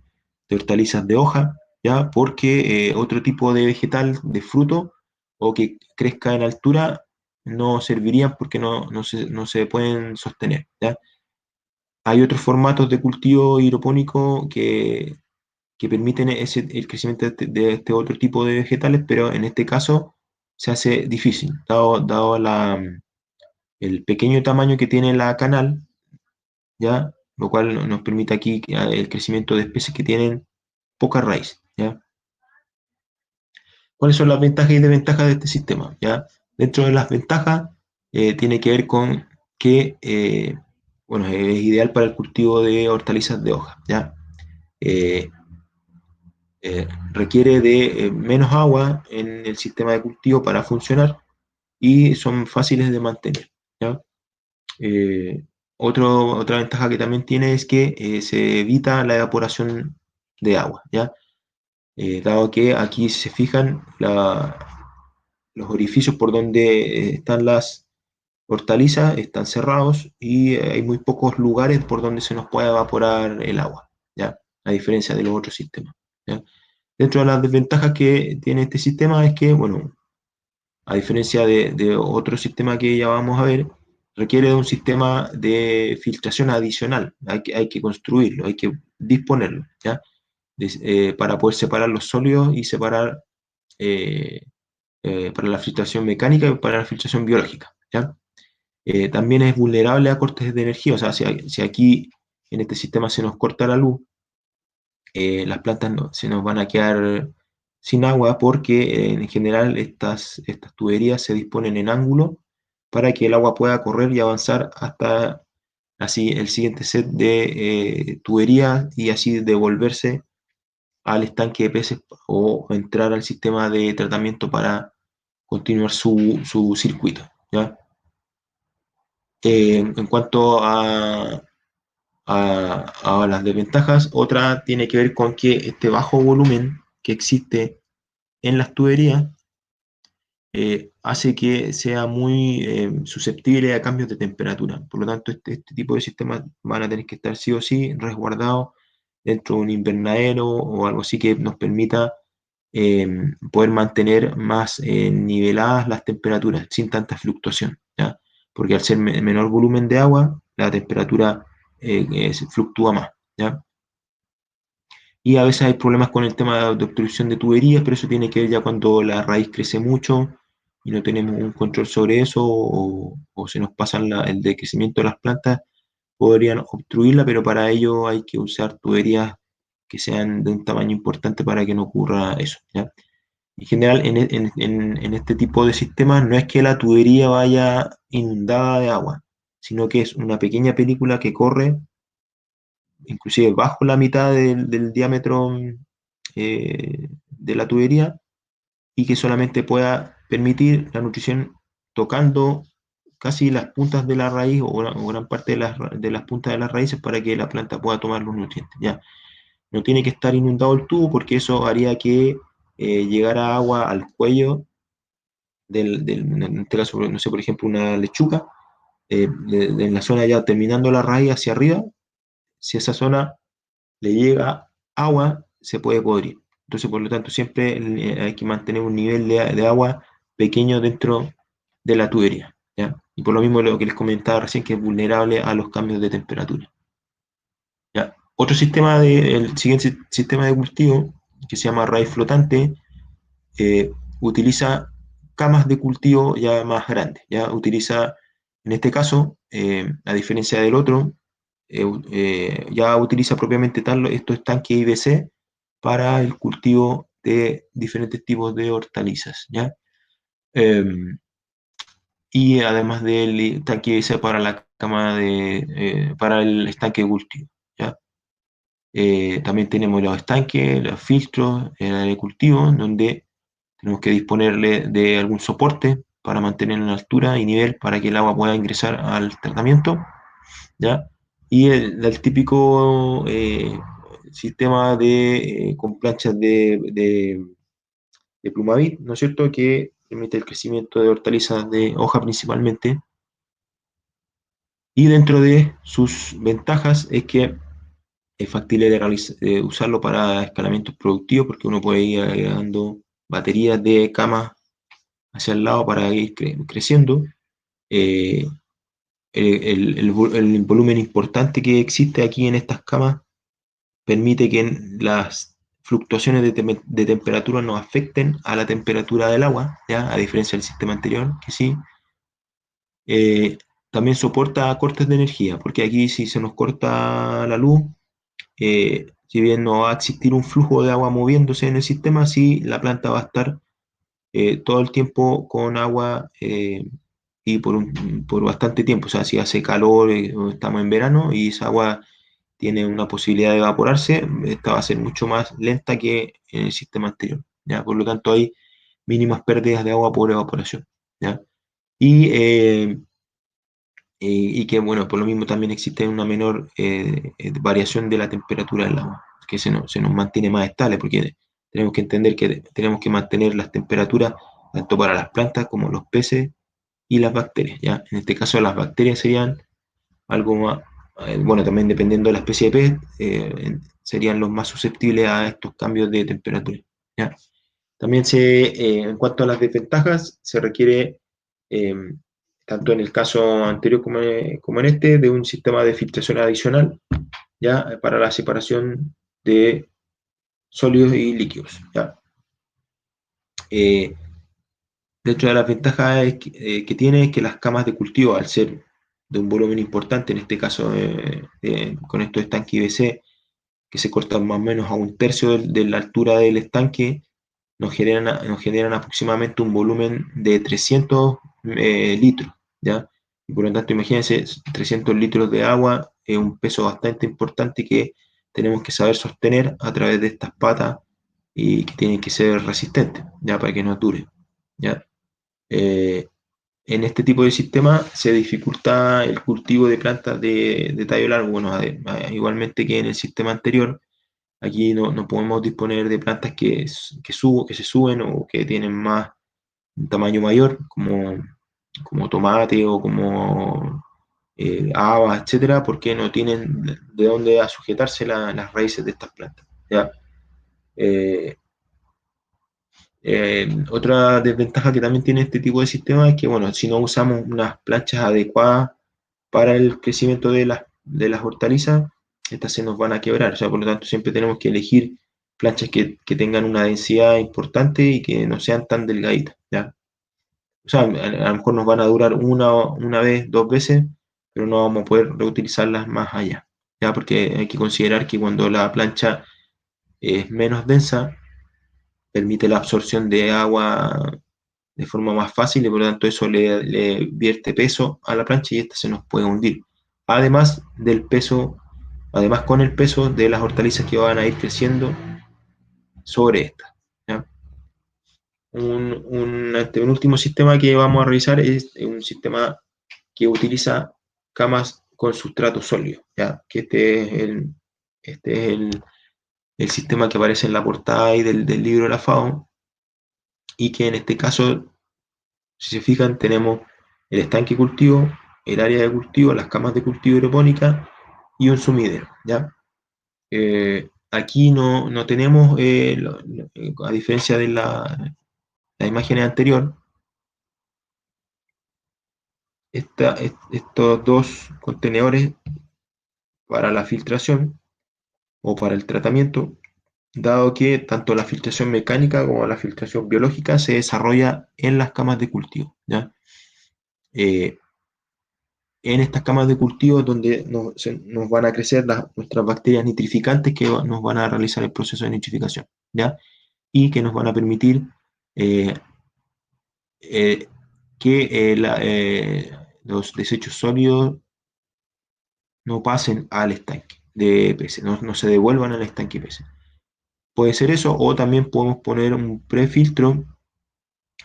hortalizas de hoja, ¿ya? Porque otro tipo de vegetal, de fruto, o que crezca en altura, no servirían porque no se pueden sostener, ¿ya? Hay otros formatos de cultivo hidropónico que permiten el crecimiento de este otro tipo de vegetales, pero en este caso se hace difícil, dado el pequeño tamaño que tiene la canal, ¿ya? Lo cual nos permite aquí el crecimiento de especies que tienen poca raíz, ¿ya? ¿Cuáles son las ventajas y desventajas de este sistema? ¿Ya? Dentro de las ventajas tiene que ver con que bueno, es ideal para el cultivo de hortalizas de hoja, ¿ya? Eh, Requiere de menos agua en el sistema de cultivo para funcionar y son fáciles de mantener, ¿ya? Eh, Otra ventaja que también tiene es que se evita la evaporación de agua, ¿ya? Dado que aquí, si se fijan, los orificios por donde están las hortalizas están cerrados y hay muy pocos lugares por donde se nos puede evaporar el agua, ¿ya? A diferencia de los otros sistemas, ¿ya? Dentro de las desventajas que tiene este sistema es que, bueno, a diferencia de otro sistema que ya vamos a ver, requiere de un sistema de filtración adicional. Hay que construirlo, hay que disponerlo, ¿ya? Para poder separar los sólidos y separar eh, para la filtración mecánica y para la filtración biológica, ¿ya? También es vulnerable a cortes de energía, o sea, si aquí en este sistema se nos corta la luz, las plantas se nos van a quedar sin agua porque en general estas tuberías se disponen en ángulo para que el agua pueda correr y avanzar hasta así el siguiente set de tuberías y así devolverse al estanque de peces o entrar al sistema de tratamiento para continuar su circuito, ¿ya? En cuanto a las desventajas, otra tiene que ver con que este bajo volumen que existe en las tuberías hace que sea muy susceptible a cambios de temperatura. Por lo tanto, este tipo de sistemas van a tener que estar sí o sí resguardados dentro de un invernadero o algo así que nos permita poder mantener más niveladas las temperaturas sin tanta fluctuación, ¿ya? Porque al ser menor volumen de agua, la temperatura fluctúa más, ¿ya? Y a veces hay problemas con el tema de obstrucción de tuberías, pero eso tiene que ver ya cuando la raíz crece mucho y no tenemos un control sobre eso o se nos pasa el decrecimiento de las plantas, podrían obstruirla, pero para ello hay que usar tuberías que sean de un tamaño importante para que no ocurra eso, ¿ya? En general, en este tipo de sistemas no es que la tubería vaya inundada de agua, sino que es una pequeña película que corre inclusive bajo la mitad del diámetro de la tubería y que solamente pueda permitir la nutrición tocando casi las puntas de la raíz o gran parte de las puntas de las raíces para que la planta pueda tomar los nutrientes. ¿Ya? No tiene que estar inundado el tubo porque eso haría que llegara agua al cuello en este caso, no sé, por ejemplo, una lechuga, en la zona ya terminando la raíz hacia arriba, si esa zona le llega agua, se puede podrir. Entonces, por lo tanto, siempre hay que mantener un nivel de agua pequeño dentro de la tubería, ¿ya? Y por lo mismo lo que les comentaba recién, que es vulnerable a los cambios de temperatura, ¿ya? Otro sistema el siguiente sistema de cultivo, que se llama raíz flotante, utiliza camas de cultivo ya más grandes, ya utiliza, en este caso, a diferencia del otro, ya utiliza propiamente tal estos estanques IBC para el cultivo de diferentes tipos de hortalizas, ¿ya? Eh, y además del estanque IBC para la cama para el estanque de cultivo, ¿ya? También tenemos los estanques, los filtros, el área de cultivo, donde tenemos que disponerle de algún soporte para mantener una altura y nivel para que el agua pueda ingresar al tratamiento, ¿ya? Y el típico sistema con planchas de Plumavit, ¿no es cierto?, que permite el crecimiento de hortalizas de hoja principalmente. Y dentro de sus ventajas es que es factible de usarlo para escalamientos productivos porque uno puede ir agregando baterías de camas hacia el lado para ir creciendo. Eh, el volumen importante que existe aquí en estas camas permite que las fluctuaciones de temperatura no afecten a la temperatura del agua, ¿ya? A diferencia del sistema anterior, que sí. Eh, También soporta cortes de energía, porque aquí si se nos corta la luz, si bien no va a existir un flujo de agua moviéndose en el sistema, sí la planta va a estar todo el tiempo con agua y por bastante tiempo. O sea, si hace calor o estamos en verano y esa agua tiene una posibilidad de evaporarse, esta va a ser mucho más lenta que en el sistema anterior, ¿ya? Por lo tanto, hay mínimas pérdidas de agua por evaporación, ¿ya? Y, y que, bueno, por lo mismo también existe una menor variación de la temperatura del agua, que se nos mantiene más estable, porque tenemos que entender que tenemos que mantener las temperaturas tanto para las plantas como los peces y las bacterias, ¿ya? En este caso las bacterias serían algo más, bueno, también dependiendo de la especie de pez, serían los más susceptibles a estos cambios de temperatura, ¿ya? También en cuanto a las desventajas, se requiere, eh, tanto en el caso anterior como en este, de un sistema de filtración adicional, ¿ya? Para la separación de sólidos y líquidos, ¿ya? Eh, Dentro de las ventajas que tiene es que las camas de cultivo, al ser de un volumen importante, en este caso con estos estanques IBC, que se cortan más o menos a un tercio de la altura del estanque, nos generan aproximadamente un volumen de 300 litros, ¿ya? Y por lo tanto, imagínense, 300 litros de agua es un peso bastante importante que tenemos que saber sostener a través de estas patas y que tienen que ser resistentes, ¿ya? Para que no dure, ¿ya? Eh, en este tipo de sistema se dificulta el cultivo de plantas de tallo largo, bueno, igualmente que en el sistema anterior. Aquí no podemos disponer de plantas que se suben o que tienen un tamaño mayor, como tomate o como habas, etcétera, porque no tienen de dónde a sujetarse las raíces de estas plantas. ¿Ya? Eh, Otra desventaja que también tiene este tipo de sistema es que, bueno, si no usamos unas planchas adecuadas para el crecimiento de las hortalizas, estas se nos van a quebrar. O sea, por lo tanto, siempre tenemos que elegir planchas que tengan una densidad importante y que no sean tan delgaditas, ¿ya? O sea, a lo mejor nos van a durar una vez, dos veces, pero no vamos a poder reutilizarlas más allá, ¿ya? Porque hay que considerar que cuando la plancha es menos densa, permite la absorción de agua de forma más fácil y por lo tanto eso le vierte peso a la plancha y esta se nos puede hundir. Además del peso, además con el peso de las hortalizas que van a ir creciendo sobre esta. ¿Ya? Un último sistema que vamos a revisar es un sistema que utiliza camas con sustrato sólido, ¿ya? Que este es el sistema que aparece en la portada ahí del libro de la FAO y que en este caso, si se fijan, tenemos el estanque cultivo, el área de cultivo, las camas de cultivo hidropónica y un sumidero, ¿ya? Aquí no tenemos, a diferencia de la imagen anterior, estos dos contenedores para la filtración o para el tratamiento, dado que tanto la filtración mecánica como la filtración biológica se desarrolla en las camas de cultivo, ¿ya? Eh, en estas camas de cultivo donde nos van a crecer nuestras bacterias nitrificantes que nos van a realizar el proceso de nitrificación, ¿ya? Y que nos van a permitir eh, eh, que los desechos sólidos no pasen al estanque de peces, no se devuelvan al estanque de peces. Puede ser eso, o también podemos poner un prefiltro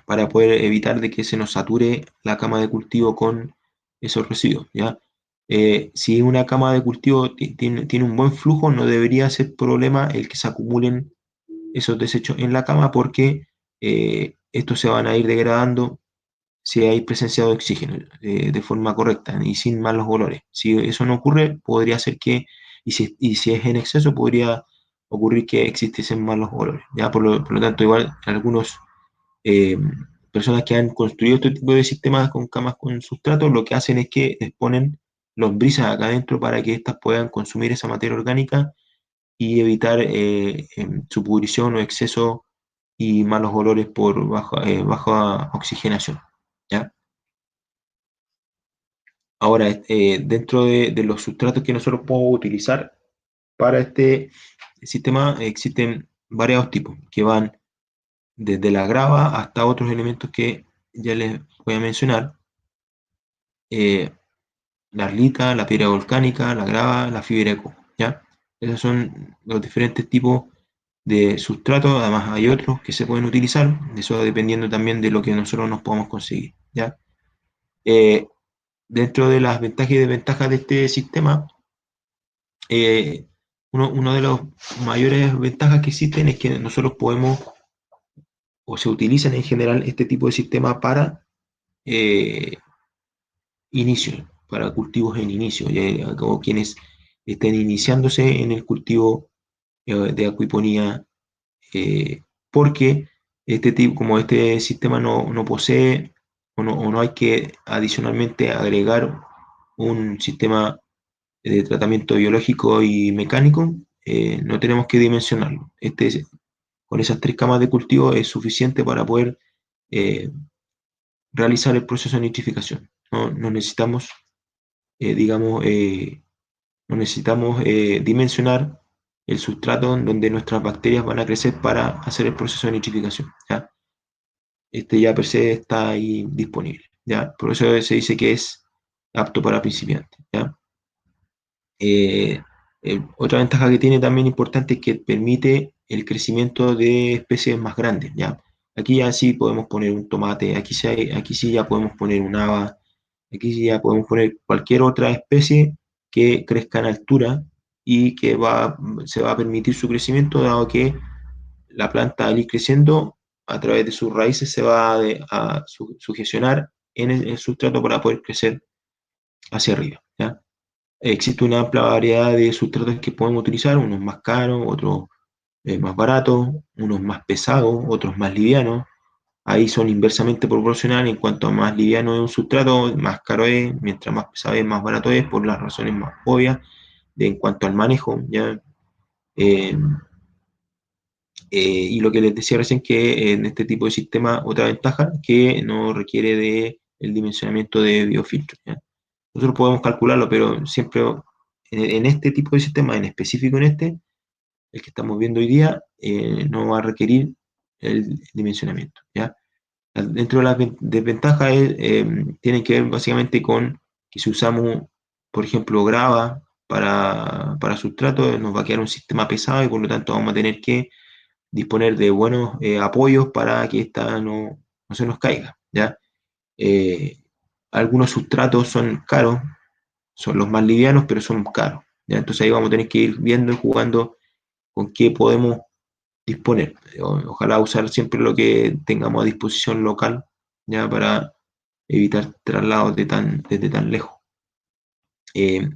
para poder evitar de que se nos sature la cama de cultivo con esos residuos, ¿ya? Si una cama de cultivo tiene un buen flujo, no debería ser problema el que se acumulen esos desechos en la cama porque estos se van a ir degradando si hay presencia de oxígeno de forma correcta y sin malos olores. Si eso no ocurre, podría ser que, y si es en exceso, podría ocurrir que existiesen malos olores, ¿ya? Por lo tanto, igual algunos eh, personas que han construido este tipo de sistemas con camas con sustrato, lo que hacen es que les ponen lombrices acá adentro para que éstas puedan consumir esa materia orgánica y evitar su pudrición o exceso y malos olores por baja oxigenación, ¿ya? Ahora, dentro de los sustratos que nosotros podemos utilizar para este sistema, existen varios tipos que van desde la grava hasta otros elementos que ya les voy a mencionar. eh, la arlita, la piedra volcánica, la grava, la fibra de coco, ¿ya? Esos son los diferentes tipos de sustratos, además hay otros que se pueden utilizar, eso dependiendo también de lo que nosotros nos podamos conseguir, ¿ya? Eh, Dentro de las ventajas y desventajas de este sistema, eh, uno de los mayores ventajas que existen es que nosotros podemos, o se utilizan en general este tipo de sistema para eh, inicio, para cultivos en inicio, como quienes estén iniciándose en el cultivo de acuiponía, porque como este sistema no posee o no hay que adicionalmente agregar un sistema de tratamiento biológico y mecánico, no tenemos que dimensionarlo. Con esas tres camas de cultivo es suficiente para poder eh, realizar el proceso de nitrificación. No necesitamos, digamos, no necesitamos dimensionar el sustrato en donde nuestras bacterias van a crecer para hacer el proceso de nitrificación, ¿ya? Este ya per se está ahí disponible, ¿ya? Por eso se dice que es apto para principiantes, ¿ya? Eh, Otra ventaja que tiene también importante es que permite el crecimiento de especies más grandes, ¿ya? Aquí ya sí podemos poner un tomate, aquí sí ya podemos poner un haba, aquí sí ya podemos poner cualquier otra especie que crezca en altura y que se va a permitir su crecimiento, dado que la planta al ir creciendo a través de sus raíces se va a sugestionar en el sustrato para poder crecer hacia arriba, ¿ya? Existe una amplia variedad de sustratos que podemos utilizar, unos más caros, otros más baratos, unos más pesados, otros más livianos. Ahí son inversamente proporcionales. En cuanto más liviano es un sustrato, más caro es, mientras más pesado es, más barato es, por las razones más obvias en cuanto al manejo, ¿ya? Eh, y lo que les decía recién, que en este tipo de sistema, otra ventaja, que no requiere de el dimensionamiento de biofiltros, ¿ya? Nosotros podemos calcularlo, pero siempre en este tipo de sistema, en específico en este, el que estamos viendo hoy día, no va a requerir el dimensionamiento, ¿ya? Dentro de las desventajas tienen que ver básicamente con que si usamos, por ejemplo, grava para sustrato, nos va a quedar un sistema pesado y por lo tanto vamos a tener que disponer de buenos apoyos para que esta no se nos caiga, ¿ya? Eh, Algunos sustratos son caros, son los más livianos, pero son caros, ¿ya? Entonces ahí vamos a tener que ir viendo y jugando con qué podemos disponer. Ojalá usar siempre lo que tengamos a disposición local, ya para evitar traslados desde tan lejos. Eh,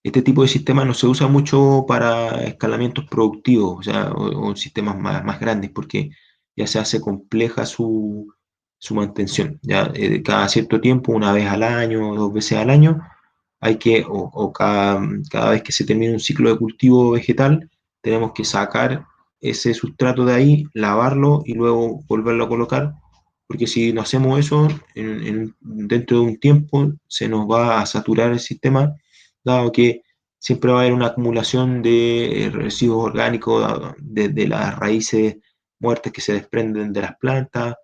este tipo de sistema no se usa mucho para escalamientos productivos, o sea, o sistemas más grandes, porque ya se hace compleja su mantención. Ya cada cierto tiempo, una vez al año, dos veces al año, hay que, o cada vez que se termina un ciclo de cultivo vegetal, tenemos que sacar ese sustrato de ahí, lavarlo y luego volverlo a colocar, porque si no hacemos eso, dentro de un tiempo se nos va a saturar el sistema, dado que siempre va a haber una acumulación de residuos orgánicos desde las raíces muertas que se desprenden de las plantas,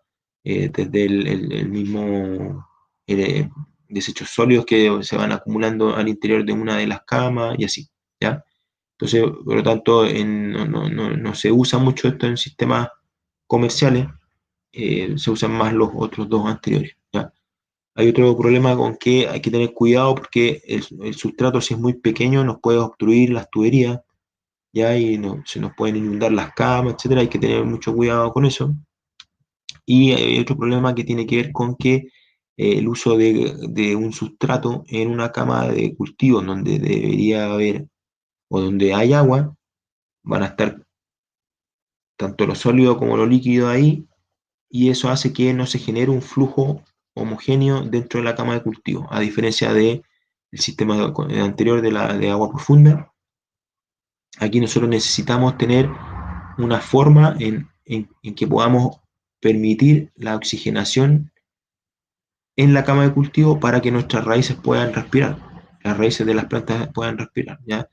desde el mismo eh, desechos sólidos que se van acumulando al interior de una de las camas y así, ¿ya? Entonces, por lo tanto, no se usa mucho esto en sistemas comerciales, se usan más los otros dos anteriores, ¿ya? Hay otro problema con que hay que tener cuidado porque el sustrato, si es muy pequeño, nos puede obstruir las tuberías, ¿ya? Y se nos pueden inundar las camas, etcétera. Hay que tener mucho cuidado con eso. Y hay otro problema que tiene que ver con que el uso de un sustrato en una cama de cultivo donde debería haber o donde hay agua, van a estar tanto lo sólido como lo líquido ahí, y eso hace que no se genere un flujo homogéneo dentro de la cama de cultivo, a diferencia del sistema anterior de agua profunda. Aquí nosotros necesitamos tener una forma en que podamos permitir la oxigenación en la cama de cultivo para que nuestras raíces puedan respirar, las raíces de las plantas puedan respirar, ¿ya?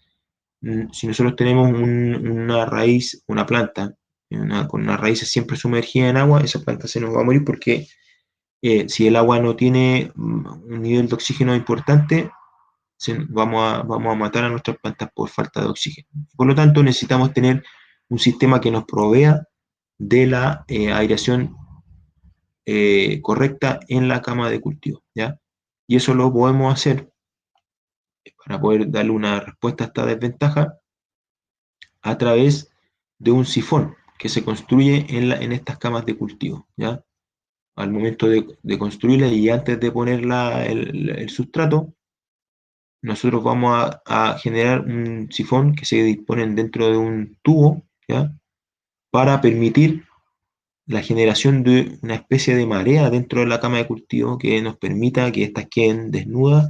Si nosotros tenemos una raíz, una planta, con unas raíces siempre sumergidas en agua, esa planta se nos va a morir porque si el agua no tiene un nivel de oxígeno importante, vamos a matar a nuestras plantas por falta de oxígeno. Por lo tanto, necesitamos tener un sistema que nos provea de la aireación correcta en la cama de cultivo, ¿ya? Y eso lo podemos hacer para poder darle una respuesta a esta desventaja a través de un sifón que se construye en estas camas de cultivo, ¿ya? Al momento de construirla y antes de poner el sustrato, nosotros vamos a generar un sifón que se dispone dentro de un tubo, ¿ya? Para permitir la generación de una especie de marea dentro de la cama de cultivo que nos permita que éstas queden desnudas,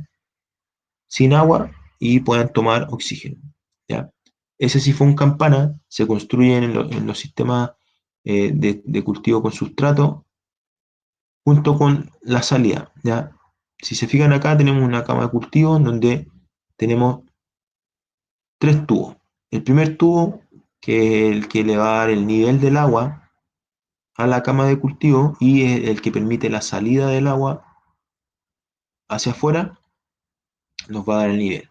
sin agua y puedan tomar oxígeno, ¿ya? Ese sifón campana se construye en los sistemas de cultivo con sustrato junto con la salida, ¿ya? Si se fijan acá tenemos una cama de cultivo en donde tenemos tres tubos. El primer tubo, que es el que le va a dar el nivel del agua a la cama de cultivo y es el que permite la salida del agua hacia afuera, nos va a dar el nivel.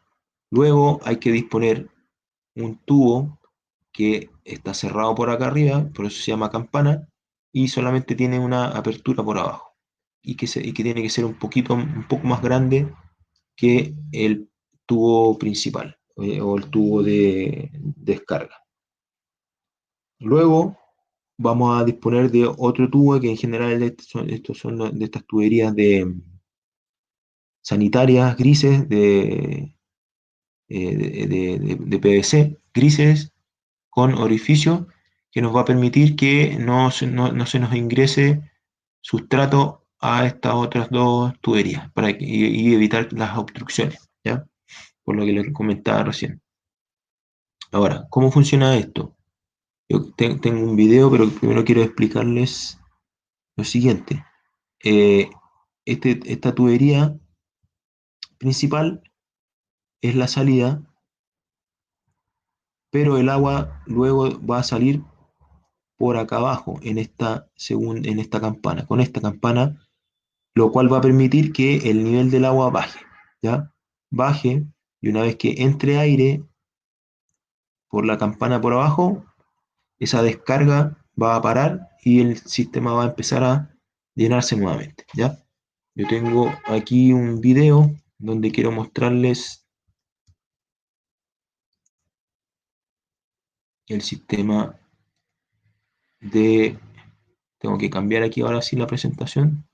Luego hay que disponer un tubo que está cerrado por acá arriba, por eso se llama campana, y solamente tiene una apertura por abajo, y que tiene que ser un poco más grande que el tubo principal o el tubo de descarga. Luego vamos a disponer de otro tubo que en general estos son de estas tuberías sanitarias grises de PVC, grises con orificio, que nos va a permitir que no se nos ingrese sustrato a estas otras dos tuberías y evitar las obstrucciones, ¿ya? Por lo que les comentaba recién. Ahora, ¿cómo funciona esto? Yo tengo un video, pero primero quiero explicarles lo siguiente. Eh, esta tubería principal es la salida, pero el agua luego va a salir por acá abajo, en esta campana, con esta campana, lo cual va a permitir que el nivel del agua baje, ¿ya? Baje, y una vez que entre aire por la campana por abajo, esa descarga va a parar y el sistema va a empezar a llenarse nuevamente, ¿ya? Yo tengo aquí un video donde quiero mostrarles el sistema de... Tengo que cambiar aquí ahora sí la presentación,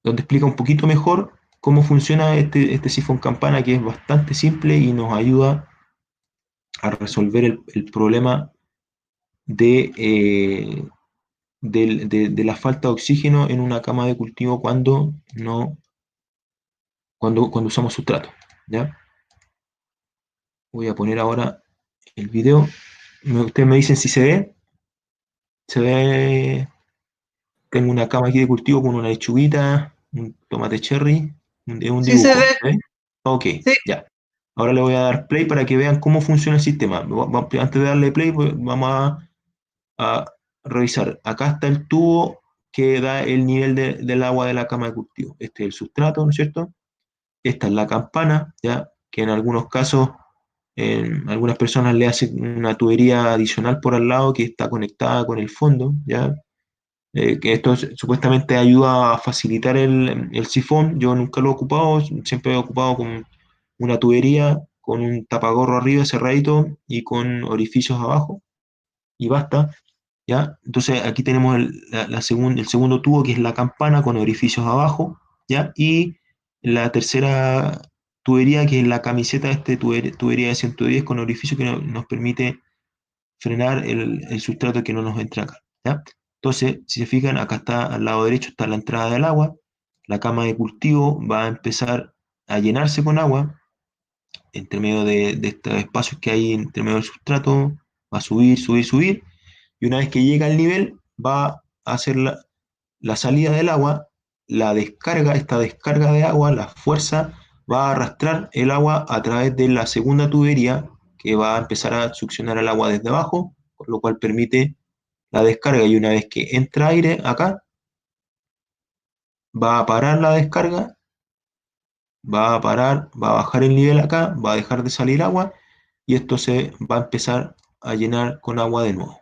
donde explica un poquito mejor cómo funciona este sifón campana, que es bastante simple y nos ayuda a resolver el problema de la falta de oxígeno en una cama de cultivo cuando, no, cuando usamos sustrato, ¿ya? Voy a poner ahora el video. Ustedes me dicen si se ve. Se ve. Tengo una cama aquí de cultivo con una lechuguita, un tomate cherry, es un Sí se ve, dibujo. ¿Eh? Ok, sí, ya. Ahora le voy a dar play para que vean cómo funciona el sistema. Antes de darle play, pues, vamos a revisar. Acá está el tubo que da el nivel del agua de la cama de cultivo. Este es el sustrato, ¿no es cierto? Esta es la campana, ¿ya? Que en algunos casos, algunas personas le hacen una tubería adicional por al lado que está conectada con el fondo, ¿ya? Que esto supuestamente ayuda a facilitar el sifón. Yo nunca lo he ocupado, siempre he ocupado con una tubería, con un tapagorro arriba cerradito y con orificios abajo, y basta, ¿ya? Entonces aquí tenemos el segundo tubo, que es la campana con orificios abajo, ¿ya? Y la tercera tubería, que es la camiseta, tubería de 110 con orificio que nos permite frenar el sustrato que no nos entra acá, ¿ya? Entonces, si se fijan, acá está al lado derecho está la entrada del agua, la cama de cultivo va a empezar a llenarse con agua entre medio de estos espacios que hay entre medio del sustrato, va a subir, subir, subir, y una vez que llega al nivel, va a hacer la salida del agua, la descarga, esta descarga de agua, la fuerza, va a arrastrar el agua a través de la segunda tubería que va a empezar a succionar el agua desde abajo, con lo cual permite la descarga y una vez que entra aire acá, va a parar la descarga, va a parar, va a bajar el nivel acá, va a dejar de salir agua y esto se va a empezar a llenar con agua de nuevo.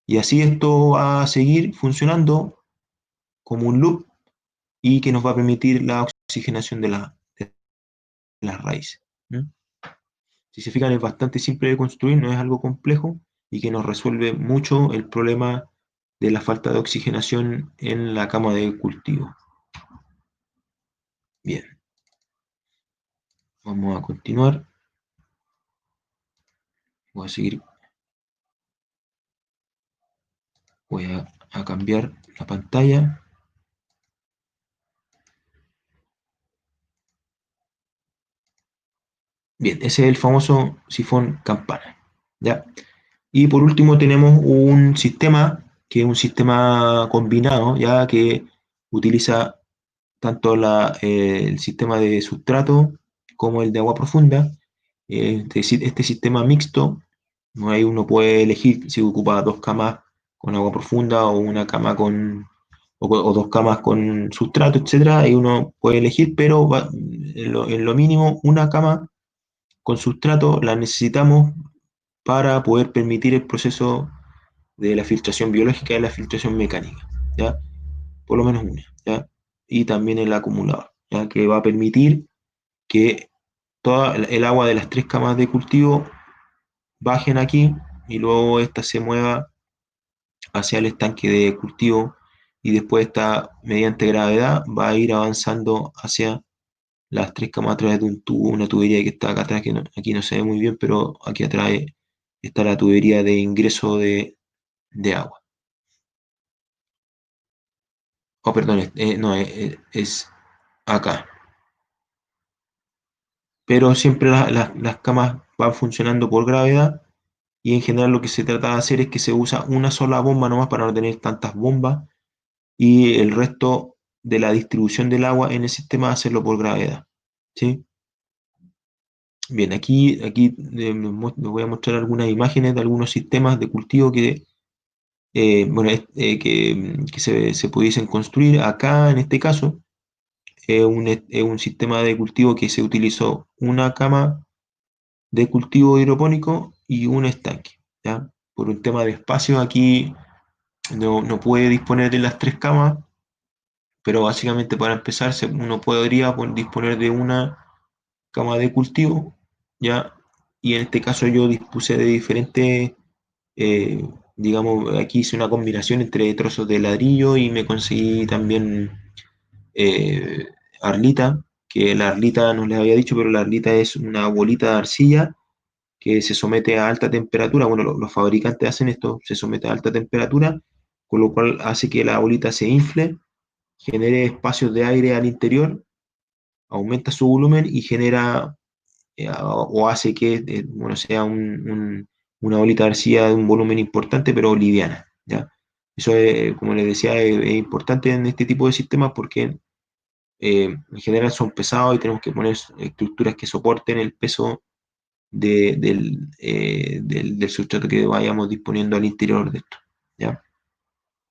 Y así esto va a seguir funcionando como un loop y que nos va a permitir la oxigenación de las raíces. ¿Mm? Si se fijan, es bastante simple de construir, no es algo complejo y que nos resuelve mucho el problema de la falta de oxigenación en la cama de cultivo. Bien, vamos a continuar. Voy a seguir, voy a cambiar la pantalla. Bien, ese es el famoso sifón campana, ¿ya? Y por último tenemos un sistema que es un sistema combinado, ya que utiliza tanto el sistema de sustrato como el de agua profunda. Este sistema mixto, ¿no? Ahí uno puede elegir si ocupa dos camas con agua profunda o una cama o dos camas con sustrato, etcétera. Ahí uno puede elegir, pero en lo mínimo una cama con sustrato la necesitamos para poder permitir el proceso de la filtración biológica y la filtración mecánica, ¿ya? Por lo menos una, ¿ya? Y también el acumulador, ¿ya? Que va a permitir que toda el agua de las tres camas de cultivo bajen aquí y luego esta se mueva hacia el estanque de cultivo y después está, mediante gravedad, va a ir avanzando hacia las tres camas a través de un tubo, una tubería que está acá atrás, que aquí no se ve muy bien, pero aquí atrás está la tubería de ingreso de agua. Oh, perdón, no, es acá. Pero siempre las camas van funcionando por gravedad y en general lo que se trata de hacer es que se usa una sola bomba nomás para no tener tantas bombas y el resto de la distribución del agua en el sistema hacerlo por gravedad. ¿Sí? Bien, aquí les voy a mostrar algunas imágenes de algunos sistemas de cultivo bueno, que se pudiesen construir. Acá, en este caso, es un sistema de cultivo que se utilizó una cama de cultivo hidropónico y un estanque. ¿Ya? Por un tema de espacio, aquí no puede disponer de las tres camas, pero básicamente para empezar, uno podría disponer de una cama de cultivo, ¿ya? Y en este caso yo dispuse de diferentes, digamos, aquí hice una combinación entre trozos de ladrillo y me conseguí también eh, arlita, que la arlita no les había dicho, pero la arlita es una bolita de arcilla que se somete a alta temperatura. Bueno, los fabricantes hacen esto, se somete a alta temperatura, con lo cual hace que la bolita se infle, genere espacios de aire al interior, aumenta su volumen y genera o hace que bueno, sea una bolita de arcilla de un volumen importante, pero liviana, ¿ya? Eso, como les decía, es importante en este tipo de sistemas porque en general son pesados y tenemos que poner estructuras que soporten el peso del sustrato que vayamos disponiendo al interior de esto, ¿ya?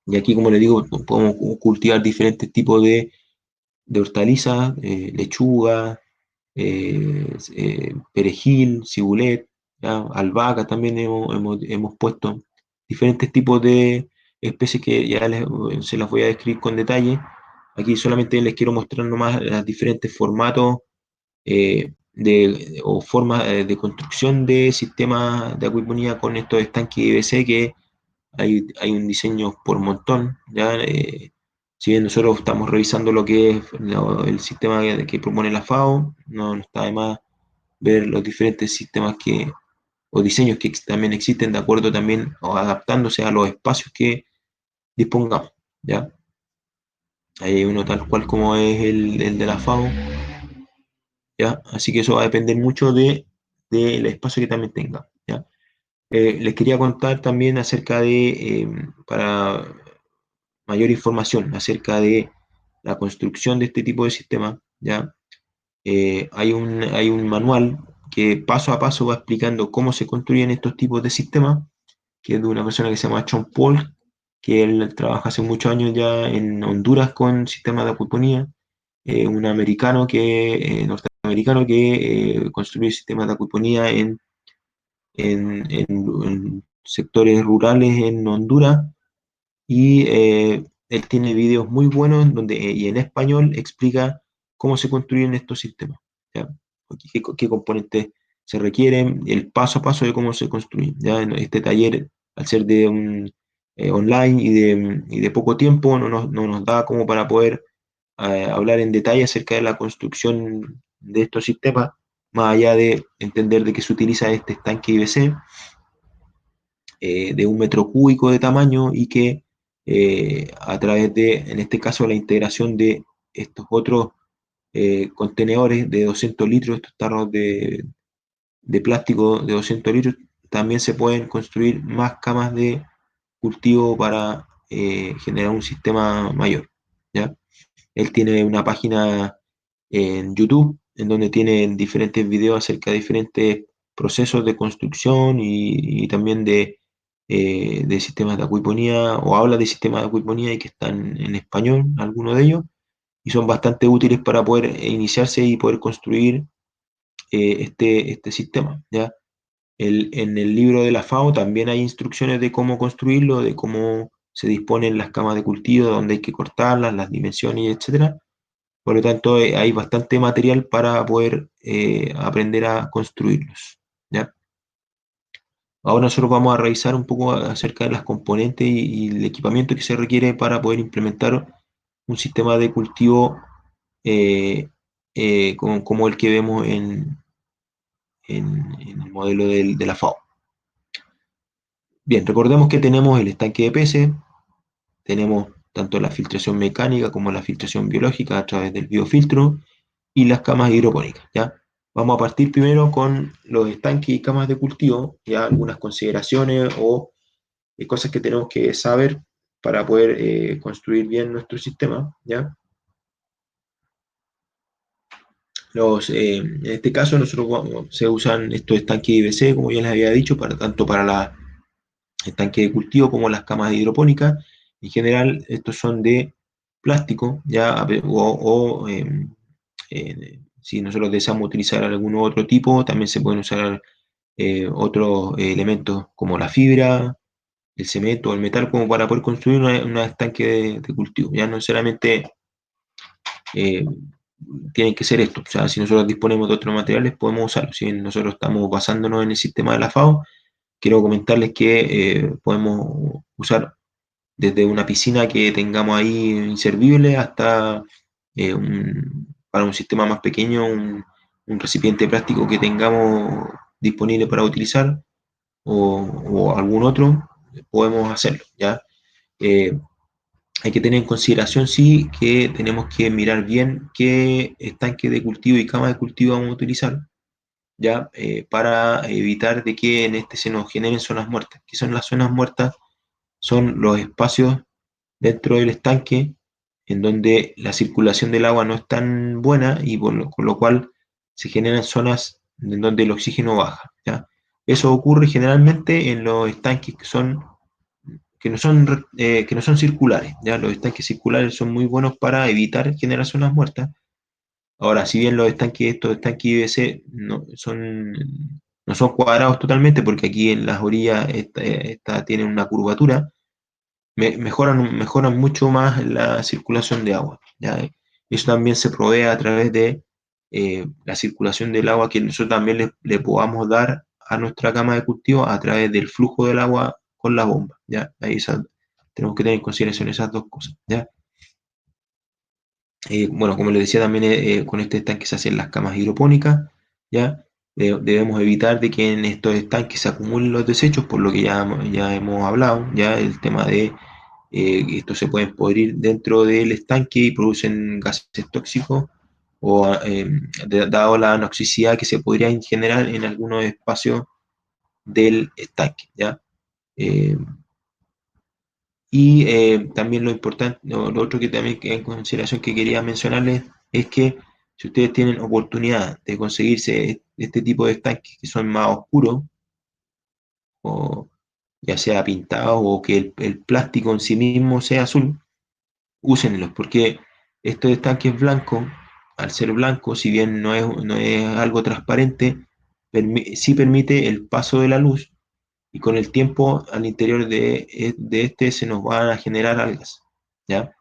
Y aquí, como les digo, podemos cultivar diferentes tipos de hortalizas, lechuga, perejil, cibulet, ¿ya? Albahaca también hemos puesto diferentes tipos de especies que ya se las voy a describir con detalle. Aquí solamente les quiero mostrar nomás los diferentes formatos o formas de construcción de sistemas de acuiponía con estos estanques IBC que hay un diseño por montón, ¿ya? Si bien nosotros estamos revisando lo que es el sistema que propone la FAO, no está de más ver los diferentes sistemas o diseños que también existen de acuerdo también o adaptándose a los espacios que dispongamos, ¿ya? Ahí hay uno tal cual como es el de la FAO, ¿ya? Así que eso va a depender mucho del espacio que también tenga, ¿ya? Les quería contar también acerca para mayor información acerca de la construcción de este tipo de sistema, ¿ya? Hay un manual que paso a paso va explicando cómo se construyen estos tipos de sistemas, que es de una persona que se llama Sean Paul, que él trabaja hace muchos años ya en Honduras con sistemas de acuiponía, un norteamericano que construye sistemas de acuiponía en sectores rurales en Honduras y él tiene videos muy buenos y en español explica cómo se construyen estos sistemas, ¿ya? Qué componentes se requieren, el paso a paso de cómo se construyen. ¿Ya? Este taller, al ser online y de poco tiempo, no nos da como para poder hablar en detalle acerca de la construcción de estos sistemas, más allá de entender de que se utiliza este estanque IBC de 1 metro cúbico de tamaño y que a través en este caso, la integración de estos otros contenedores de 200 litros, estos tarros de plástico de 200 litros, también se pueden construir más camas de cultivo para generar un sistema mayor, ¿ya? Él tiene una página en YouTube en donde tiene diferentes videos acerca de diferentes procesos de construcción y también de sistemas de acuiponía, o habla de sistemas de acuiponía y que están en español, algunos de ellos, y son bastante útiles para poder iniciarse y poder construir este sistema, ¿ya? En el libro de la FAO también hay instrucciones de cómo construirlo, de cómo se disponen las camas de cultivo, dónde hay que cortarlas, las dimensiones, etcétera. Por lo tanto, hay bastante material para poder aprender a construirlos, ¿ya? Ahora nosotros vamos a revisar un poco acerca de las componentes y el equipamiento que se requiere para poder implementar un sistema de cultivo como el que vemos en el modelo de la FAO. Bien, recordemos que tenemos el estanque de peces, tenemos tanto la filtración mecánica como la filtración biológica a través del biofiltro y las camas hidropónicas, ¿ya? Vamos a partir primero con los estanques y camas de cultivo, ya algunas consideraciones o cosas que tenemos que saber para poder construir bien nuestro sistema, ¿ya? En este caso nosotros se usan estos estanques IBC, como ya les había dicho, tanto para la estanque de cultivo como las camas hidropónicas. En general, estos son de plástico, ya, si nosotros deseamos utilizar algún otro tipo, también se pueden usar otros elementos como la fibra, el cemento, el metal, como para poder construir una estanque de cultivo. Ya no necesariamente eh, tienen que ser esto. O sea, si nosotros disponemos de otros materiales, podemos usarlos. Si nosotros estamos basándonos en el sistema de la FAO, quiero comentarles que podemos usar desde una piscina que tengamos ahí inservible hasta para un sistema más pequeño, un recipiente de plástico que tengamos disponible para utilizar o algún otro, podemos hacerlo, ¿ya? Eh, Hay que tener en consideración, sí, que tenemos que mirar bien qué estanque de cultivo y cama de cultivo vamos a utilizar, ¿ya? Para evitar de que en este se nos generen zonas muertas. ¿Qué son las zonas muertas? Son los espacios dentro del estanque en donde la circulación del agua no es tan buena y con lo cual se generan zonas en donde el oxígeno baja, ¿ya? Eso ocurre generalmente en los estanques que no son circulares, ¿ya? Los estanques circulares son muy buenos para evitar generar zonas muertas. Ahora, si bien estos estanques IBC no son cuadrados totalmente, porque aquí en las orillas tienen una curvatura, mejoran mucho más la circulación de agua, ¿ya? Eso también se provee a través de la circulación del agua que nosotros también le podamos dar a nuestra cama de cultivo a través del flujo del agua con la bomba, ¿ya? Tenemos que tener en consideración esas dos cosas, ¿ya? Bueno, como les decía también, con este estanque se hacen las camas hidropónicas, ¿ya? Debemos evitar de que en estos estanques se acumulen los desechos, por lo que ya hemos hablado, ya el tema de estos se pueden podrir dentro del estanque y producen gases tóxicos, dado la noxicidad que se podría generar en algunos espacios del estanque, ¿ya? Eh, También lo importante, lo otro que también en consideración que quería mencionarles es que si ustedes tienen oportunidad de conseguirse este tipo de estanques que son más oscuros, o ya sea pintados o que el plástico en sí mismo sea azul, úsenlos, porque estos estanques blancos, al ser blancos, si bien no es algo transparente, sí permite el paso de la luz y con el tiempo al interior de este se nos van a generar algas, ¿ya?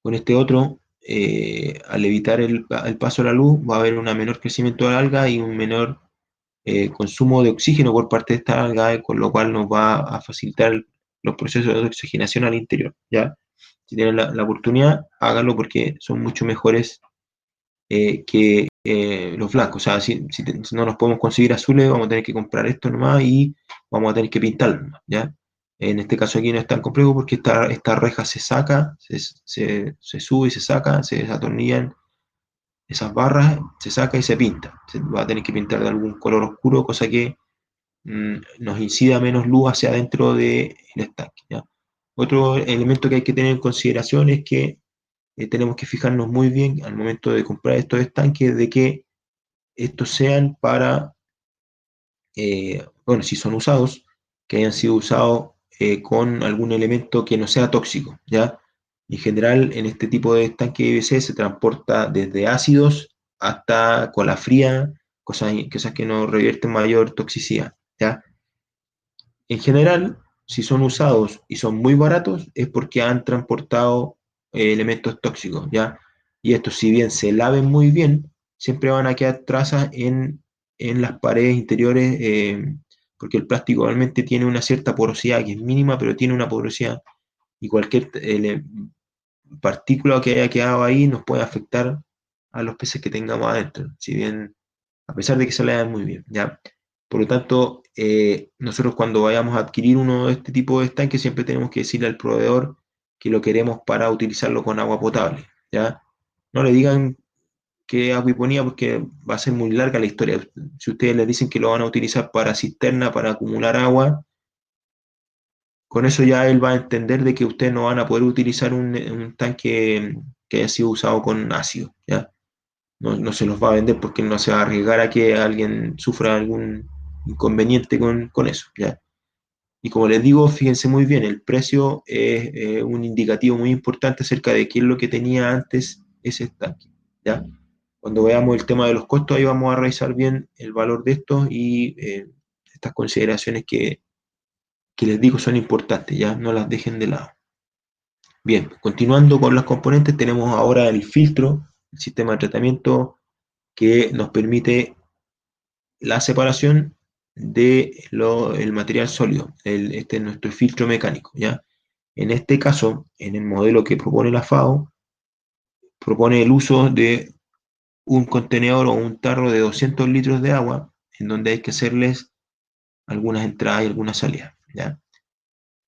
Con este otro, al evitar el paso de la luz, va a haber un menor crecimiento de alga y un menor consumo de oxígeno por parte de esta alga, con lo cual nos va a facilitar los procesos de oxigenación al interior, ¿ya? Si tienen la oportunidad, háganlo porque son mucho mejores que los blancos. O sea, si no nos podemos conseguir azules, vamos a tener que comprar esto nomás y vamos a tener que pintarlo nomás, ¿ya? En este caso aquí no es tan complejo porque esta reja se saca, se sube y se saca, se desatornillan esas barras, se saca y se pinta. Se va a tener que pintar de algún color oscuro, cosa que nos incida menos luz hacia adentro del estanque, ¿ya? Otro elemento que hay que tener en consideración es que tenemos que fijarnos muy bien al momento de comprar estos estanques de que estos sean para, bueno, si son usados, que hayan sido usados con algún elemento que no sea tóxico, ¿ya? En general, en este tipo de estanque IBC se transporta desde ácidos hasta cola fría, cosas que no revierten mayor toxicidad, ¿ya? En general, si son usados y son muy baratos, es porque han transportado elementos tóxicos, ¿ya? Y estos, si bien se laven muy bien, siempre van a quedar trazas en las paredes interiores porque el plástico realmente tiene una cierta porosidad, que es mínima, pero tiene una porosidad, y cualquier partícula que haya quedado ahí nos puede afectar a los peces que tengamos adentro, si bien, a pesar de que se le dan muy bien, ¿ya? Por lo tanto, nosotros cuando vayamos a adquirir uno de este tipo de estanques, siempre tenemos que decirle al proveedor que lo queremos para utilizarlo con agua potable, ¿ya? No le digan que acuiponía porque va a ser muy larga la historia. Si ustedes les dicen que lo van a utilizar para cisterna, para acumular agua, con eso ya él va a entender de que ustedes no van a poder utilizar un tanque que haya sido usado con ácido, ¿ya? No, no se los va a vender porque no se va a arriesgar a que alguien sufra algún inconveniente con eso, ¿ya? Y como les digo, fíjense muy bien, el precio es un indicativo muy importante acerca de qué es lo que tenía antes ese estanque, ¿ya? Cuando veamos el tema de los costos, ahí vamos a revisar bien el valor de estos y estas consideraciones que les digo son importantes, ya no las dejen de lado. Bien, continuando con los componentes, tenemos ahora el filtro, el sistema de tratamiento que nos permite la separación del material sólido. Este es nuestro filtro mecánico, ¿ya? En este caso, en el modelo que propone la FAO, propone el uso de un contenedor o un tarro de 200 litros de agua, en donde hay que hacerles algunas entradas y algunas salidas, ¿ya?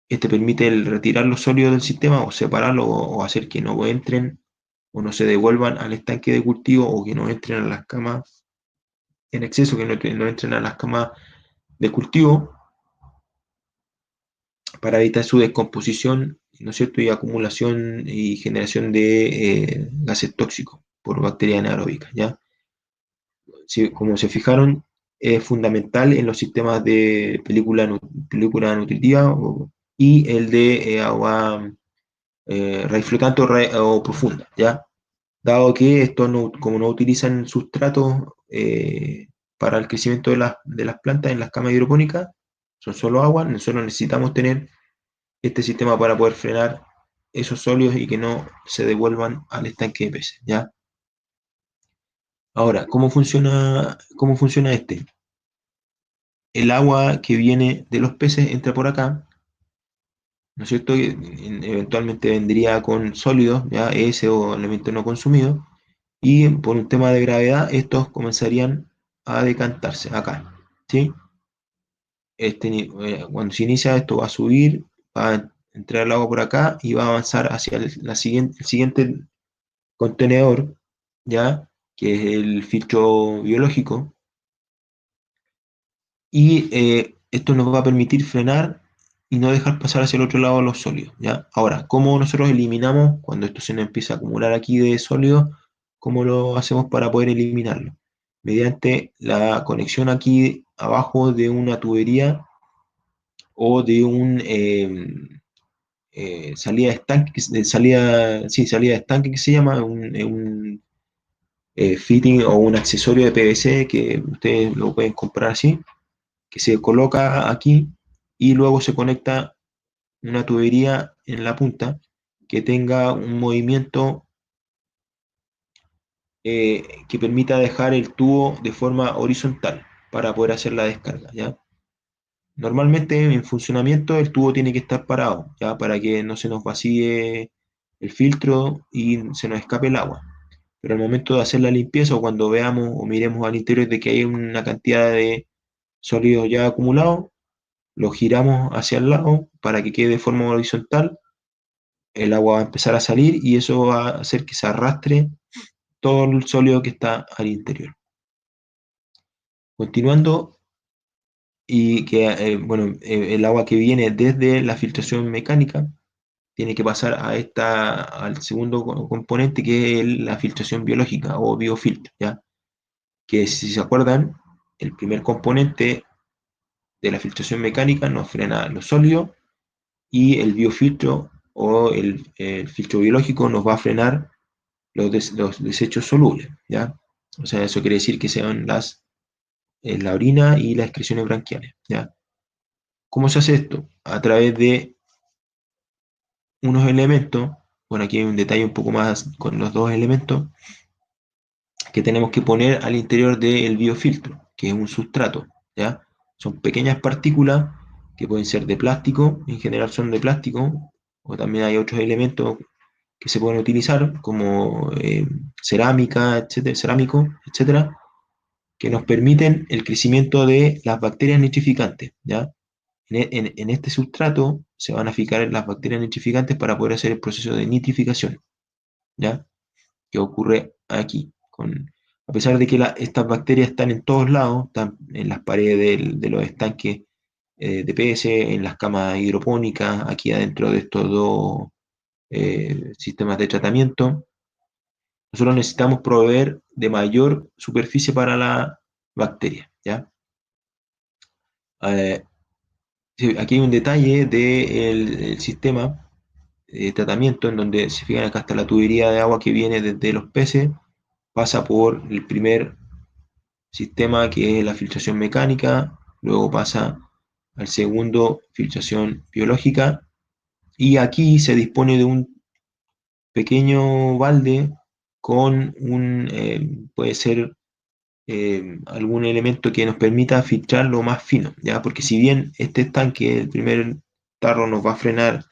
Este permite el retirar los sólidos del sistema o separarlos o hacer que no entren o no se devuelvan al estanque de cultivo o que no entren a las camas en exceso, que no entren a las camas de cultivo para evitar su descomposición, ¿no es cierto? Y acumulación y generación de gases tóxicos por bacterias anaeróbicas, ¿ya? Si, como se fijaron, es fundamental en los sistemas de película nutritiva y el de agua raíz flotante o profunda, ¿ya? Dado que estos, como no utilizan sustratos para el crecimiento de las plantas en las camas hidropónicas, son solo agua, nosotros necesitamos tener este sistema para poder frenar esos sólidos y que no se devuelvan al estanque de peces, ¿ya? Ahora, cómo funciona este? El agua que viene de los peces entra por acá, ¿no es cierto? Que eventualmente vendría con sólidos, ya ese o elemento no consumido, y por un tema de gravedad, estos comenzarían a decantarse acá, ¿sí? Cuando se inicia esto va a subir, va a entrar el agua por acá y va a avanzar hacia el siguiente contenedor, ¿ya? Que es el filtro biológico, y esto nos va a permitir frenar y no dejar pasar hacia el otro lado los sólidos, ¿ya? Ahora, ¿cómo nosotros eliminamos cuando esto se nos empieza a acumular aquí de sólidos? ¿Cómo lo hacemos para poder eliminarlo? Mediante la conexión aquí abajo de una tubería o de un salida de estanque, salida de estanque que se llama, un fitting o un accesorio de PVC que ustedes lo pueden comprar así, que se coloca aquí y luego se conecta una tubería en la punta que tenga un movimiento que permita dejar el tubo de forma horizontal para poder hacer la descarga, ¿ya? Normalmente en funcionamiento el tubo tiene que estar parado, ¿ya? Para que no se nos vacíe el filtro y se nos escape el agua. Pero al momento de hacer la limpieza o cuando veamos o miremos al interior de que hay una cantidad de sólidos ya acumulados, lo giramos hacia el lado para que quede de forma horizontal, el agua va a empezar a salir y eso va a hacer que se arrastre todo el sólido que está al interior. Continuando, y que, bueno, el agua que viene desde la filtración mecánica tiene que pasar al segundo componente que es la filtración biológica o biofiltro, ¿ya? Que si se acuerdan, el primer componente de la filtración mecánica nos frena los sólidos y el biofiltro o el filtro biológico nos va a frenar los desechos solubles, ¿ya? O sea, eso quiere decir que sean la orina y las excreciones branquiales, ¿ya? ¿Cómo se hace esto? A través de unos elementos, bueno, aquí hay un detalle un poco más con los dos elementos que tenemos que poner al interior del biofiltro, que es un sustrato, ¿ya? son pequeñas partículas que pueden ser de plástico, en general son de plástico, o también hay otros elementos que se pueden utilizar, como cerámica, etcétera, cerámico, etcétera, que nos permiten el crecimiento de las bacterias nitrificantes, ¿ya? En este sustrato se van a fijar las bacterias nitrificantes para poder hacer el proceso de nitrificación, ¿ya? Que ocurre aquí. A pesar de que estas bacterias están en todos lados, están en las paredes de los estanques de peces, en las camas hidropónicas, aquí adentro de estos dos sistemas de tratamiento, nosotros necesitamos proveer de mayor superficie para la bacteria, ¿ya? Eh, sí, aquí hay un detalle del sistema de tratamiento en donde, si fijan acá está la tubería de agua que viene desde los peces, pasa por el primer sistema que es la filtración mecánica, luego pasa al segundo, filtración biológica, y aquí se dispone de un pequeño balde con puede ser algún elemento que nos permita filtrar lo más fino, ¿ya? Porque si bien este estanque, el primer tarro, nos va a frenar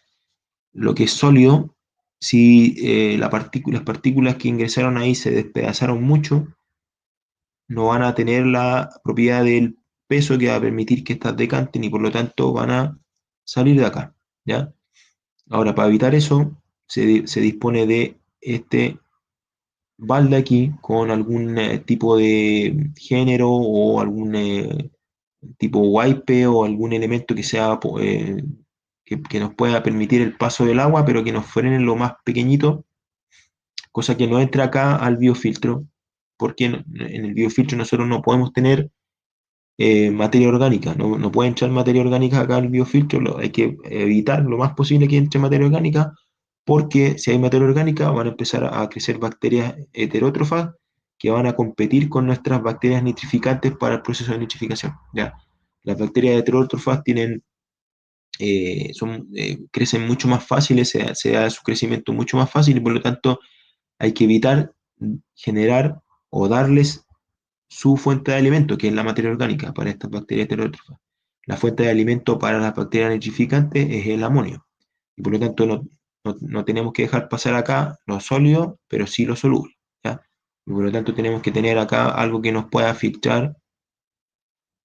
lo que es sólido, si las partículas que ingresaron ahí se despedazaron mucho, no van a tener la propiedad del peso que va a permitir que estas decanten y por lo tanto van a salir de acá, ¿ya? Ahora, para evitar eso, se dispone de este balde aquí con algún tipo de género o algún tipo wipe o algún elemento que sea que nos pueda permitir el paso del agua, pero que nos frene lo más pequeñito, cosa que no entra acá al biofiltro, porque en el biofiltro nosotros no podemos tener materia orgánica, no puede entrar materia orgánica acá al biofiltro, hay que evitar lo más posible que entre materia orgánica, porque si hay materia orgánica van a empezar a crecer bacterias heterótrofas que van a competir con nuestras bacterias nitrificantes para el proceso de nitrificación, ¿ya? Las bacterias heterótrofas crecen mucho más fáciles, se da su crecimiento mucho más fácil y por lo tanto hay que evitar generar o darles su fuente de alimento, que es la materia orgánica para estas bacterias heterótrofas. La fuente de alimento para las bacterias nitrificantes es el amonio. Y por lo tanto no tenemos que dejar pasar acá lo sólido, pero sí lo soluble, ¿ya? Y por lo tanto tenemos que tener acá algo que nos pueda filtrar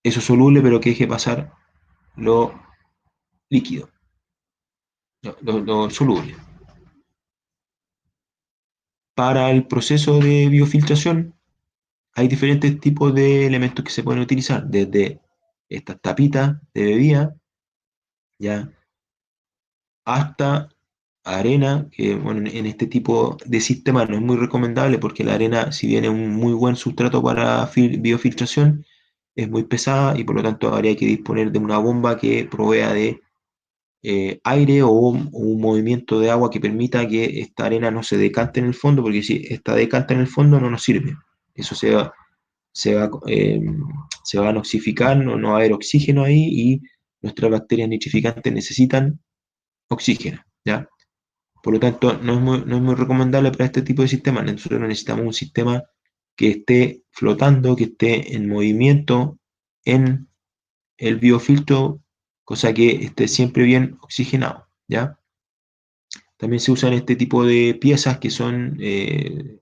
eso soluble, pero que deje pasar lo líquido, lo soluble. Para el proceso de biofiltración hay diferentes tipos de elementos que se pueden utilizar, desde estas tapitas de bebida, ya, hasta arena, que bueno, en este tipo de sistema no es muy recomendable porque la arena, si bien es un muy buen sustrato para biofiltración, es muy pesada y por lo tanto habría que disponer de una bomba que provea de aire o un movimiento de agua que permita que esta arena no se decante en el fondo, porque si esta decanta en el fondo no nos sirve. Eso se va a oxificar, no va a haber oxígeno ahí y nuestras bacterias nitrificantes necesitan oxígeno, ¿ya? Por lo tanto, no es muy recomendable para este tipo de sistemas. Nosotros necesitamos un sistema que esté flotando, que esté en movimiento en el biofiltro, cosa que esté siempre bien oxigenado, ¿ya? También se usan este tipo de piezas que son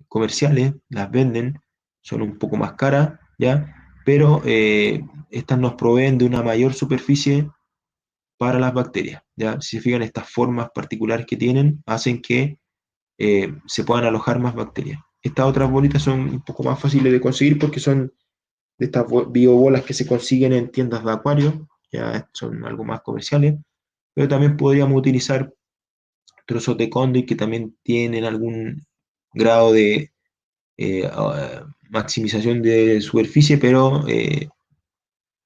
comerciales, las venden, son un poco más caras, ¿ya? Pero estas nos proveen de una mayor superficie para las bacterias, ¿ya? Si se fijan, estas formas particulares que tienen hacen que se puedan alojar más bacterias. Estas otras bolitas son un poco más fáciles de conseguir porque son de estas biobolas que se consiguen en tiendas de acuario, ya son algo más comerciales, pero también podríamos utilizar trozos de cóndor que también tienen algún grado de maximización de superficie, pero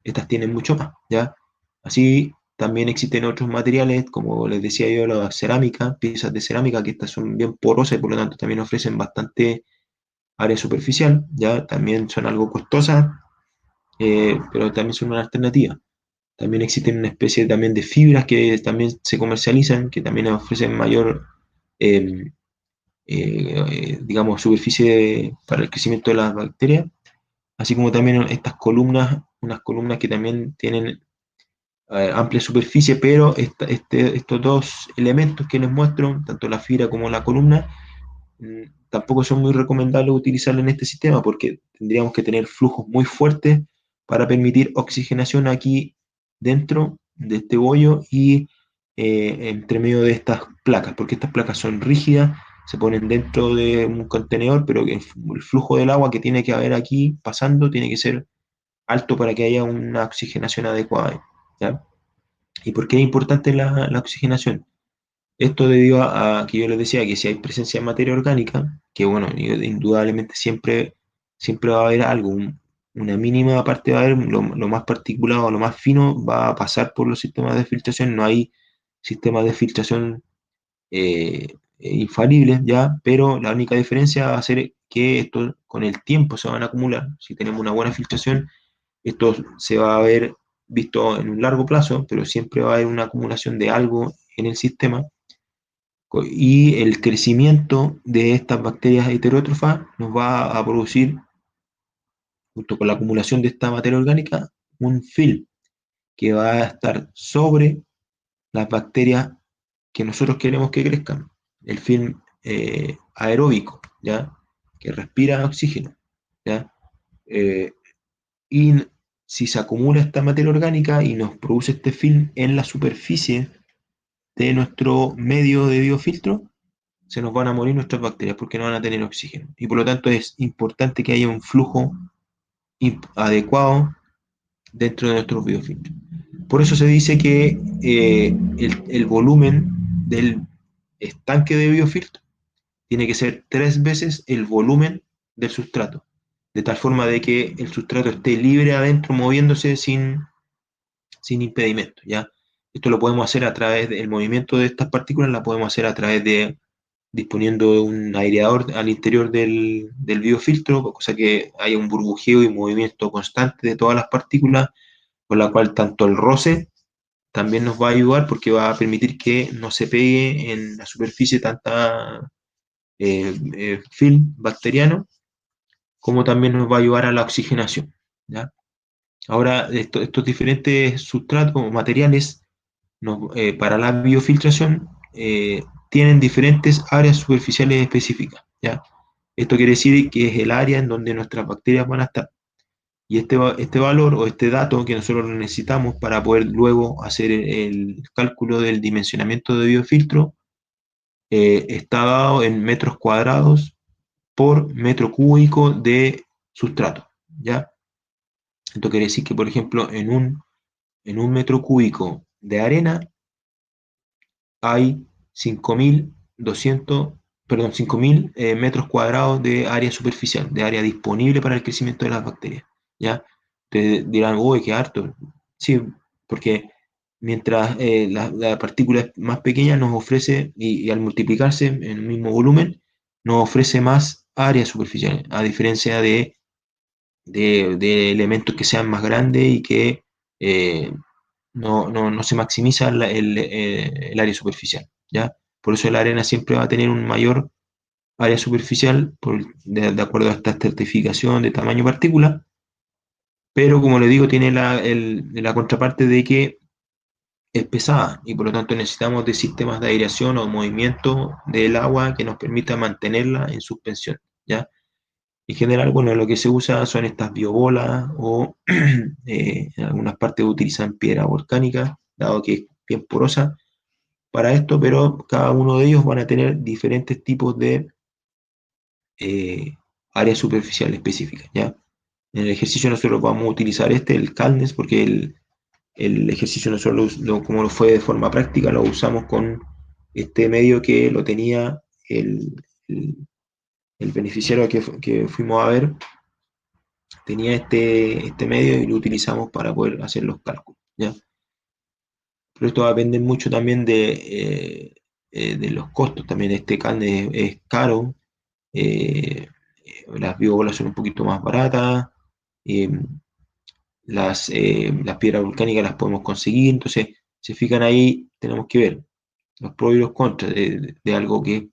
estas tienen mucho más, ¿ya? Así también existen otros materiales, como les decía yo, la cerámica, piezas de cerámica, que estas son bien porosas y por lo tanto también ofrecen bastante área superficial, ¿ya? También son algo costosas, pero también son una alternativa. También existen una especie también de fibras que también se comercializan, que también ofrecen mayor, eh, digamos, superficie para el crecimiento de las bacterias, así como también estas columnas unas columnas que también tienen amplia superficie, pero estos dos elementos que les muestro, tanto la fibra como la columna, tampoco son muy recomendables utilizarlo en este sistema porque tendríamos que tener flujos muy fuertes para permitir oxigenación aquí dentro de este bollo y entre medio de estas placas, porque estas placas son rígidas, se ponen dentro de un contenedor, pero el flujo del agua que tiene que haber aquí pasando tiene que ser alto para que haya una oxigenación adecuada, ¿ya? ¿Y por qué es importante la oxigenación? Esto debido a que yo les decía que si hay presencia de materia orgánica, que bueno, indudablemente siempre va a haber algo, una mínima parte va a haber, lo más particulado, lo más fino va a pasar por los sistemas de filtración, no hay sistemas de filtración infalibles ya, pero la única diferencia va a ser que esto con el tiempo se van a acumular. Si tenemos una buena filtración, esto se va a ver visto en un largo plazo, pero siempre va a haber una acumulación de algo en el sistema y el crecimiento de estas bacterias heterótrofas nos va a producir, junto con la acumulación de esta materia orgánica, un film que va a estar sobre las bacterias que nosotros queremos que crezcan. El film aeróbico, ¿ya? Que respira oxígeno, ¿ya? Eh, y si se acumula esta materia orgánica y nos produce este film en la superficie de nuestro medio de biofiltro, se nos van a morir nuestras bacterias porque no van a tener oxígeno. Y por lo tanto es importante que haya un flujo adecuado dentro de nuestros biofiltros. Por eso se dice que el volumen del estanque de biofiltro tiene que ser 3 veces el volumen del sustrato, de tal forma de que el sustrato esté libre adentro, moviéndose sin impedimento, ¿ya? Esto lo podemos hacer a través del movimiento de estas partículas, la podemos hacer a través de disponiendo de un aireador al interior del biofiltro, cosa que haya un burbujeo y movimiento constante de todas las partículas, con la cual tanto el roce también nos va a ayudar porque va a permitir que no se pegue en la superficie tanta film bacteriano, como también nos va a ayudar a la oxigenación, ¿ya? Ahora, estos diferentes sustratos o materiales para la biofiltración tienen diferentes áreas superficiales específicas, ¿ya? Esto quiere decir que es el área en donde nuestras bacterias van a estar. Y este valor o este dato que nosotros necesitamos para poder luego hacer el cálculo del dimensionamiento de biofiltro está dado en metros cuadrados por metro cúbico de sustrato, ¿ya? Esto quiere decir que, por ejemplo, en un metro cúbico de arena hay 5.200, perdón, 5.000 metros cuadrados de área superficial, de área disponible para el crecimiento de las bacterias, ¿ya? Te dirán, uy, qué harto. Sí, porque mientras la partícula más pequeña nos ofrece, y al multiplicarse en el mismo volumen, nos ofrece más área superficial, a diferencia de elementos que sean más grandes y que eh, no se maximiza el área superficial, ¿ya? Por eso la arena siempre va a tener un mayor área superficial de acuerdo a esta estratificación de tamaño partícula, pero como le digo, tiene la contraparte de que es pesada y por lo tanto necesitamos de sistemas de aireación o movimiento del agua que nos permita mantenerla en suspensión, ¿ya? En general, bueno, lo que se usa son estas biobolas o en algunas partes utilizan piedra volcánica, dado que es bien porosa para esto, pero cada uno de ellos van a tener diferentes tipos de eh, áreas superficiales específicas, ¿ya? En el ejercicio nosotros vamos a utilizar el Calnes, porque el ejercicio nosotros, como lo fue de forma práctica, lo usamos con este medio que lo tenía el, el beneficiario que fuimos a ver tenía este medio y lo utilizamos para poder hacer los cálculos, ¿ya? Pero esto depende mucho también de los costos. También este carne es caro, las biobolas son un poquito más baratas, eh, las piedras volcánicas las podemos conseguir, entonces, si se fijan ahí, tenemos que ver los pros y los contras de algo que es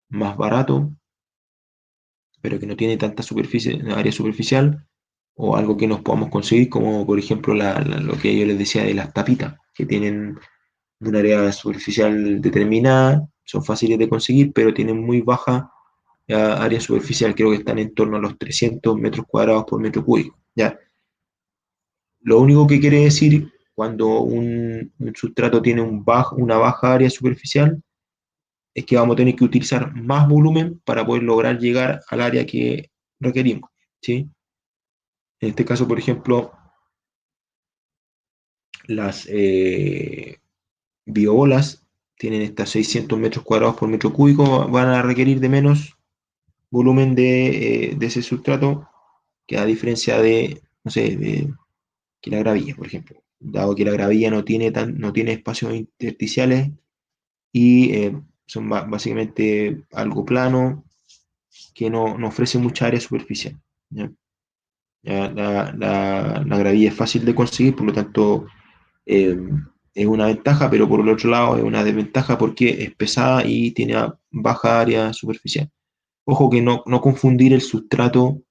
más barato, pero que no tiene tanta superficie, área superficial, o algo que nos podamos conseguir, como por ejemplo lo que yo les decía de las tapitas, que tienen un área superficial determinada, son fáciles de conseguir, pero tienen muy baja área superficial, creo que están en torno a los 300 metros cuadrados por metro cúbico, ¿ya? Lo único que quiere decir cuando un sustrato tiene una baja área superficial es que vamos a tener que utilizar más volumen para poder lograr llegar al área que requerimos, ¿sí? En este caso, por ejemplo, las biobolas tienen estas 600 metros cuadrados por metro cúbico, van a requerir de menos volumen de ese sustrato que a diferencia de, no sé, que la gravilla, por ejemplo. Dado que la gravilla no tiene espacios intersticiales y son básicamente algo plano que no ofrece mucha área superficial. ¿Ya? La gravilla es fácil de conseguir, por lo tanto eh, es una ventaja, pero por el otro lado es una desventaja porque es pesada y tiene baja área superficial. Ojo que no confundir el sustrato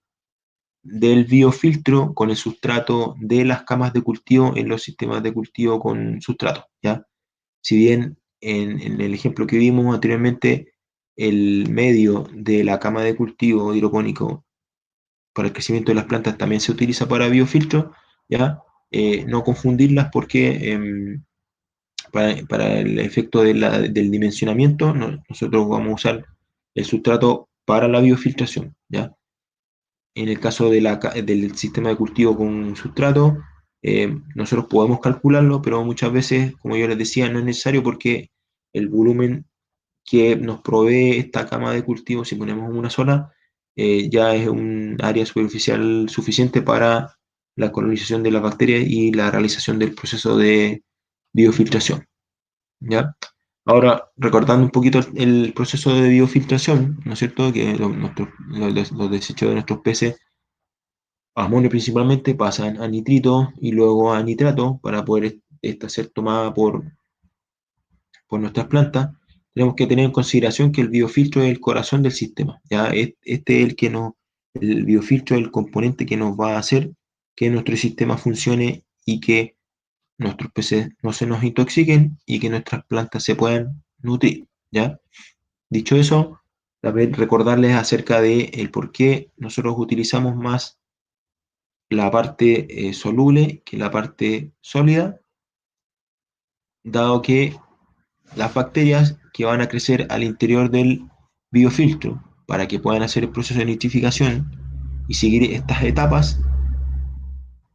del biofiltro con el sustrato de las camas de cultivo en los sistemas de cultivo con sustrato, ¿ya? Si bien en el ejemplo que vimos anteriormente, el medio de la cama de cultivo hidropónico para el crecimiento de las plantas también se utiliza para biofiltro, ¿ya? No confundirlas porque para el efecto del dimensionamiento nosotros vamos a usar el sustrato para la biofiltración, ¿ya? En el caso del sistema de cultivo con sustrato, nosotros podemos calcularlo, pero muchas veces, como yo les decía, no es necesario porque el volumen que nos provee esta cama de cultivo, si ponemos una sola, ya es un área superficial suficiente para la colonización de las bacterias y la realización del proceso de biofiltración, ¿ya? Ahora, recordando un poquito el proceso de biofiltración, ¿no es cierto? Que los desechos de nuestros peces, amonio principalmente, pasan a nitrito y luego a nitrato para poder esta ser tomada por nuestras plantas. Tenemos que tener en consideración que el biofiltro es el corazón del sistema. ¿Ya? Este es el biofiltro es el componente que nos va a hacer que nuestro sistema funcione y que nuestros peces no se nos intoxiquen y que nuestras plantas se puedan nutrir. ¿Ya? Dicho eso, también recordarles acerca de el por qué nosotros utilizamos más la parte soluble que la parte sólida, dado que las bacterias que van a crecer al interior del biofiltro para que puedan hacer el proceso de nitrificación y seguir estas etapas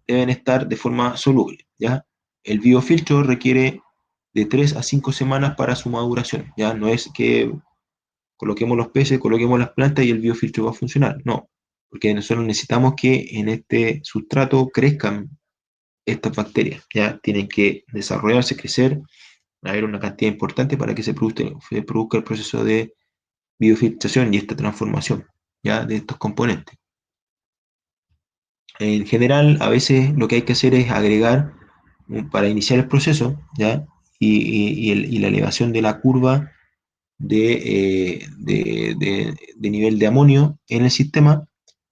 deben estar de forma soluble, ¿ya? El biofiltro requiere de 3 a 5 semanas para su maduración, ¿ya? No es que coloquemos los peces, coloquemos las plantas y el biofiltro va a funcionar, no, porque nosotros necesitamos que en este sustrato crezcan estas bacterias, ¿ya? Tienen que desarrollarse, crecer, haber una cantidad importante para que se produzca el proceso de biofiltración y esta transformación, ¿ya? De estos componentes. En general, a veces lo que hay que hacer es agregar, para iniciar el proceso, ¿ya? Y la elevación de la curva de nivel de amonio en el sistema,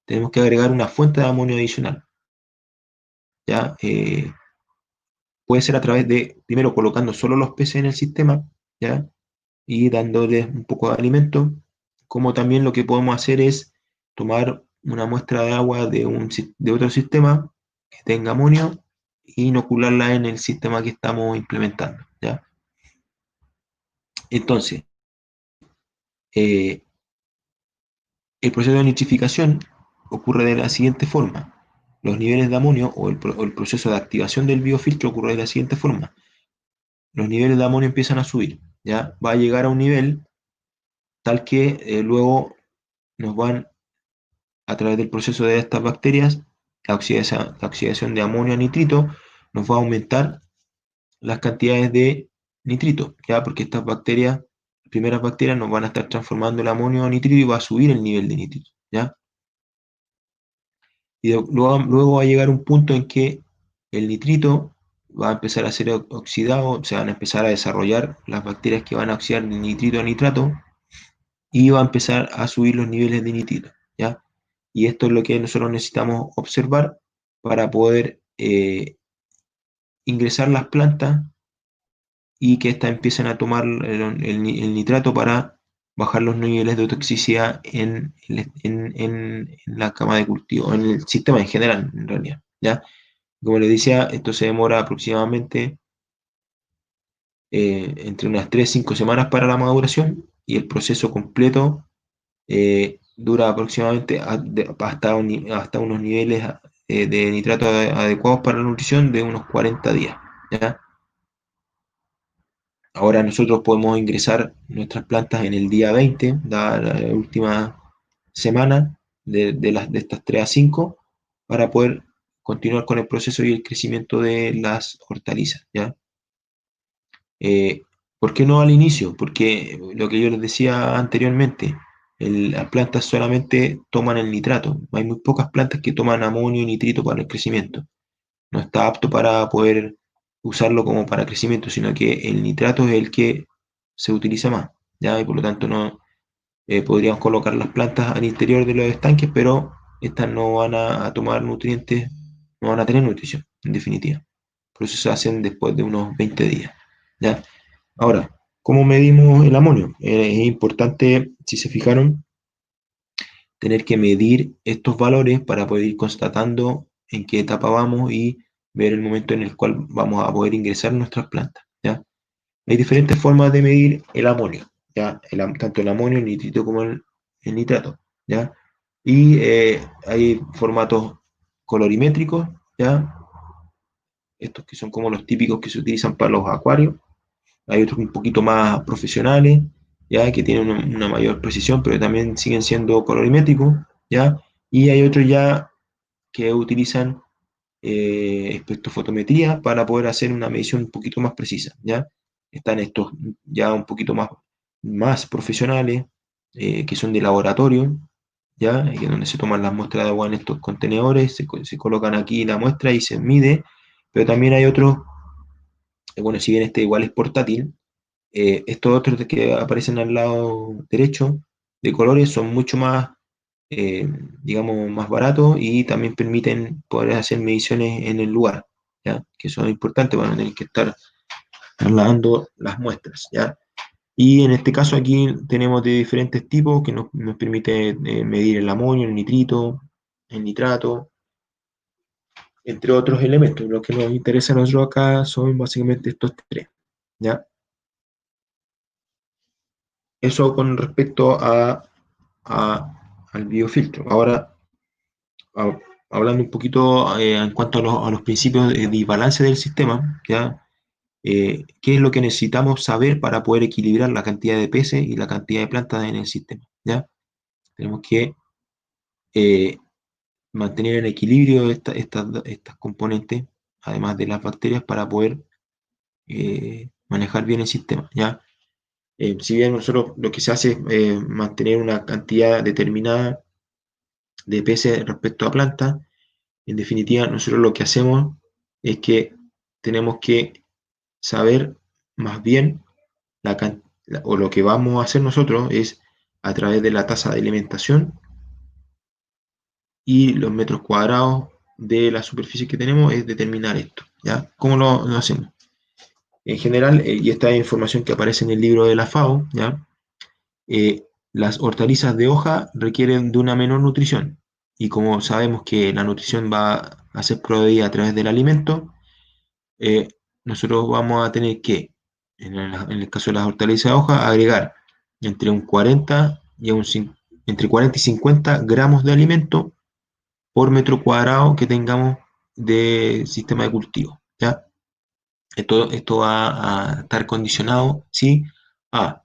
tenemos que agregar una fuente de amonio adicional, ¿ya? Puede ser a través de, primero colocando solo los peces en el sistema, ¿ya? Y dándoles un poco de alimento, como también lo que podemos hacer es tomar una muestra de agua de otro sistema que tenga amonio e inocularla en el sistema que estamos implementando, ¿ya? Entonces, eh, el proceso de nitrificación ocurre de la siguiente forma. Los niveles de amonio o el proceso de activación del biofiltro ocurre de la siguiente forma. Los niveles de amonio empiezan a subir, ¿ya? Va a llegar a un nivel tal que luego nos van a través del proceso de estas bacterias, la oxidación de amonio a nitrito nos va a aumentar las cantidades de nitrito, ¿ya? Porque estas bacterias, las primeras bacterias, nos van a estar transformando el amonio a nitrito y va a subir el nivel de nitrito, ¿ya? Y luego va a llegar un punto en que el nitrito va a empezar a ser oxidado, se van a empezar a desarrollar las bacterias que van a oxidar de nitrito a nitrato y va a empezar a subir los niveles de nitrito, ¿ya? Y esto es lo que nosotros necesitamos observar para poder ingresar las plantas y que éstas empiecen a tomar el nitrato para bajar los niveles de toxicidad en la cama de cultivo, en el sistema en general, en realidad, ¿ya? Como les decía, esto se demora aproximadamente entre unas 3 a 5 semanas para la maduración y el proceso completo dura aproximadamente hasta unos niveles de nitrato adecuados para la nutrición de unos 40 días, ¿ya? Ahora nosotros podemos ingresar nuestras plantas en el día 20, la última semana de estas 3 a 5, para poder continuar con el proceso y el crecimiento de las hortalizas, ¿ya? Eh, ¿Por qué no al inicio? Porque lo que yo les decía anteriormente, las plantas solamente toman el nitrato. Hay muy pocas plantas que toman amonio y nitrito para el crecimiento. No está apto para poder usarlo como para crecimiento, sino que el nitrato es el que se utiliza más, ¿ya? Y por lo tanto no podríamos colocar las plantas al interior de los estanques, pero estas no van a tomar nutrientes, no van a tener nutrición, en definitiva. Por eso se hacen después de unos 20 días, ¿ya? Ahora, ¿cómo medimos el amonio? Es importante, si se fijaron, tener que medir estos valores para poder ir constatando en qué etapa vamos y ver el momento en el cual vamos a poder ingresar nuestras plantas, ¿ya? Hay diferentes formas de medir el amonio, ¿ya? Tanto el amonio, el nitrito como el nitrato, ¿ya? Y hay formatos colorimétricos, ¿ya? Estos que son como los típicos que se utilizan para los acuarios. Hay otros un poquito más profesionales, ¿ya? Que tienen una mayor precisión, pero también siguen siendo colorimétricos, ¿ya? Y hay otros ya que utilizan espectrofotometría para poder hacer una medición un poquito más precisa, ¿ya? Están estos ya un poquito más profesionales, que son de laboratorio, ¿ya? Y donde se toman las muestras de agua en estos contenedores, se colocan aquí la muestra y se mide, pero también hay otros, bueno, si bien este igual es portátil, estos otros que aparecen al lado derecho de colores son mucho más, eh, digamos, más baratos y también permiten poder hacer mediciones en el lugar, ¿ya? Que son importantes para no tener que estar trasladando las muestras, ¿ya? Y en este caso aquí tenemos de diferentes tipos que nos permite medir el amonio, el nitrito, el nitrato, entre otros elementos. Lo que nos interesa a nosotros acá son básicamente estos tres, ¿ya? Eso con respecto al biofiltro. Ahora, a- hablando un poquito en cuanto a los principios de balance del sistema, ¿ya? ¿Qué es lo que necesitamos saber para poder equilibrar la cantidad de peces y la cantidad de plantas en el sistema? ¿Ya? Tenemos que eh, mantener en equilibrio estas componentes, además de las bacterias, para poder manejar bien el sistema, ¿ya? Si bien nosotros lo que se hace es mantener una cantidad determinada de peces respecto a plantas, en definitiva, nosotros lo que hacemos es que tenemos que saber más bien o lo que vamos a hacer nosotros es a través de la tasa de alimentación y los metros cuadrados de la superficie que tenemos es determinar esto, ¿ya? ¿Cómo lo hacemos? En general, y esta es información que aparece en el libro de la FAO, ¿ya? Las hortalizas de hoja requieren de una menor nutrición y como sabemos que la nutrición va a ser proveída a través del alimento, eh, nosotros vamos a tener que, en el caso de las hortalizas de hoja, agregar entre un 40 y entre 40 y 50 gramos de alimento por metro cuadrado que tengamos de sistema de cultivo, ¿ya? Esto va a estar condicionado, ¿sí? A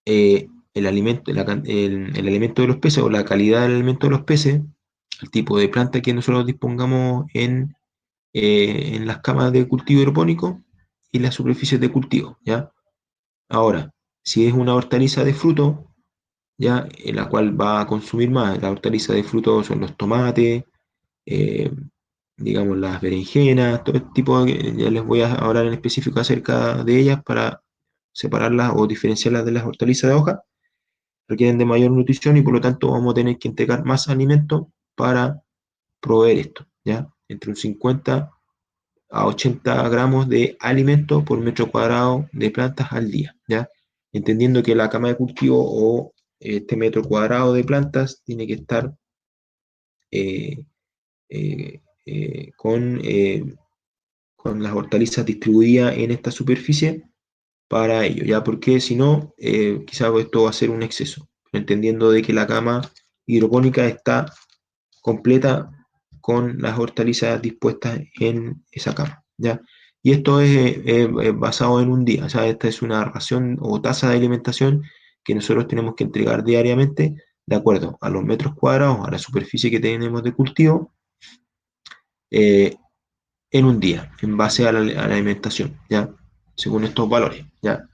el alimento, el alimento de los peces o la calidad del alimento de los peces, el tipo de planta que nosotros dispongamos en las camas de cultivo hidropónico y las superficies de cultivo, ¿ya? Ahora, si es una hortaliza de fruto, ¿ya? En la cual va a consumir más, la hortaliza de fruto son los tomates, eh, digamos las berenjenas, todo este tipo ya les voy a hablar en específico acerca de ellas para separarlas o diferenciarlas de las hortalizas de hoja, requieren de mayor nutrición y por lo tanto vamos a tener que entregar más alimento para proveer esto, ¿ya? Entre un 50 a 80 gramos de alimento por metro cuadrado de plantas al día, ¿ya? Entendiendo que la cama de cultivo o este metro cuadrado de plantas tiene que estar eh, eh, eh, con, eh, con las hortalizas distribuidas en esta superficie para ello, ¿ya? Porque si no, quizás esto va a ser un exceso, entendiendo de que la cama hidropónica está completa con las hortalizas dispuestas en esa cama, ¿ya? Y esto es basado en un día, o sea, esta es una ración o tasa de alimentación que nosotros tenemos que entregar diariamente de acuerdo a los metros cuadrados, a la superficie que tenemos de cultivo, eh, en un día, en base a la alimentación, ¿ya? Según estos valores, ¿ya?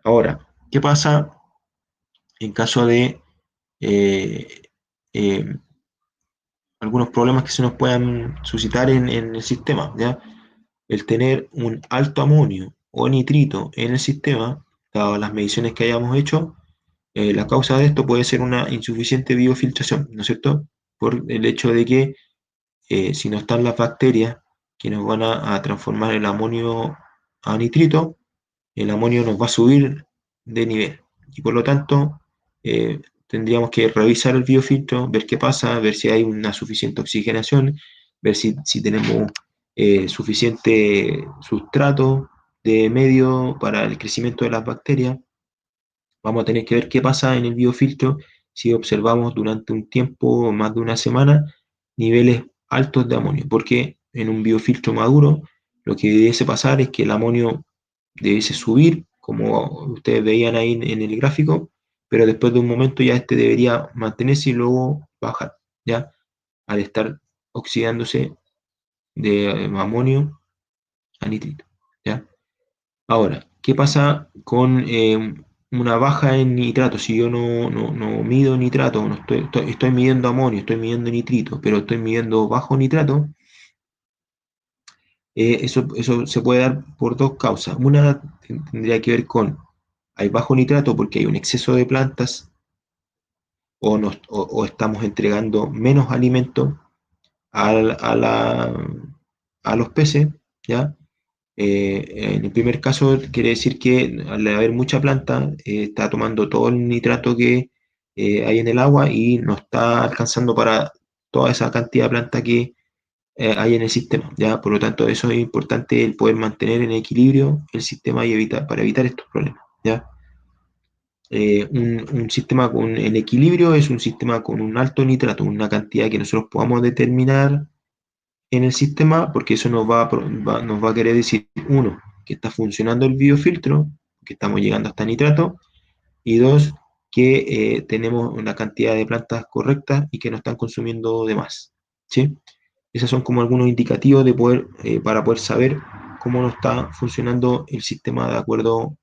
Ahora, ¿qué pasa en caso de eh, eh, algunos problemas que se nos puedan suscitar en el sistema, ¿ya? El tener un alto amonio o nitrito en el sistema, dadas las mediciones que hayamos hecho, la causa de esto puede ser una insuficiente biofiltración, ¿no es cierto? Por el hecho de que si no están las bacterias que nos van a transformar el amonio a nitrito, el amonio nos va a subir de nivel y por lo tanto tendríamos que revisar el biofiltro, ver qué pasa, ver si hay una suficiente oxigenación, ver si tenemos suficiente sustrato de medio para el crecimiento de las bacterias. Vamos a tener que ver qué pasa en el biofiltro si observamos durante un tiempo, más de una semana, niveles altos de amonio, porque en un biofiltro maduro lo que debiese pasar es que el amonio debiese subir, como ustedes veían ahí en el gráfico, pero después de un momento ya este debería mantenerse y luego bajar, ¿ya? Al estar oxidándose de amonio a nitrito, ¿ya? Ahora, ¿qué pasa con una baja en nitrato? Si yo no mido nitrato, no estoy midiendo amonio, estoy midiendo nitrito, pero estoy midiendo bajo nitrato, eso se puede dar por dos causas. Una tendría que ver con, hay bajo nitrato porque hay un exceso de plantas o estamos entregando menos alimento a a los peces, ¿ya? En el primer caso, quiere decir que al haber mucha planta, está tomando todo el nitrato que hay en el agua y no está alcanzando para toda esa cantidad de planta que hay en el sistema, ¿ya? Por lo tanto, eso es importante el poder mantener en equilibrio el sistema y para evitar estos problemas, ¿ya? Un sistema en equilibrio es un sistema con un alto nitrato, una cantidad que nosotros podamos determinar en el sistema, porque eso nos va a querer decir, uno, que está funcionando el biofiltro, que estamos llegando hasta nitrato, y dos, que tenemos una cantidad de plantas correctas y que no están consumiendo de más, ¿sí? Esos son como algunos indicativos de para poder saber cómo no está funcionando el sistema de acuerdo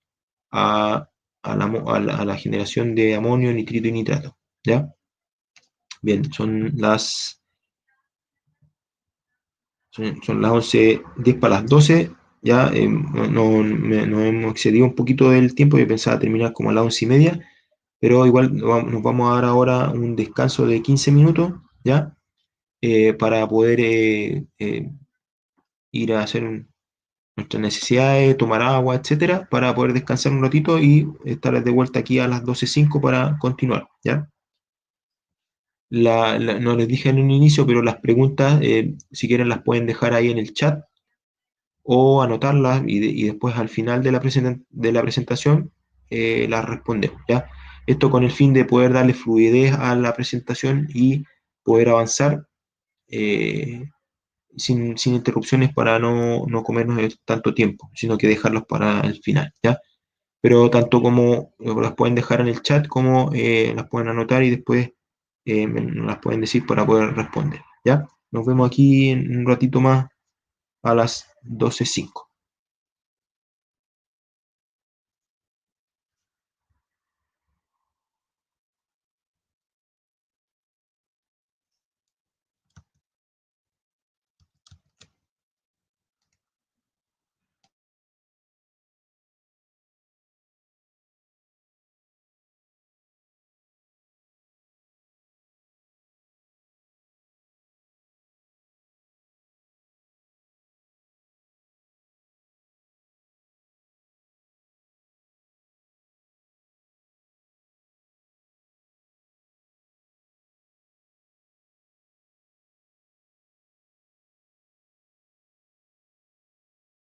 a, a la generación de amonio, nitrito y nitrato, ¿ya? Bien, son las 11:10 para las 12. Ya nos hemos excedido un poquito del tiempo. Yo pensaba terminar como a las 11:30, pero igual nos vamos a dar ahora un descanso de 15 minutos, ¿ya? Para poder ir a hacer nuestras necesidades, tomar agua, etcétera, para poder descansar un ratito y estar de vuelta aquí a las 12:05 para continuar, ¿ya? No les dije en un inicio, pero las preguntas, si quieren, las pueden dejar ahí en el chat o anotarlas y después al final de de la presentación las respondemos, ¿ya? Esto con el fin de poder darle fluidez a la presentación y poder avanzar eh, sin interrupciones para no comernos tanto tiempo, sino que dejarlos para el final, ¿ya? Pero tanto como las pueden dejar en el chat como las pueden anotar y después nos las pueden decir para poder responder, ¿ya? Nos vemos aquí en un ratito más a las 12:05.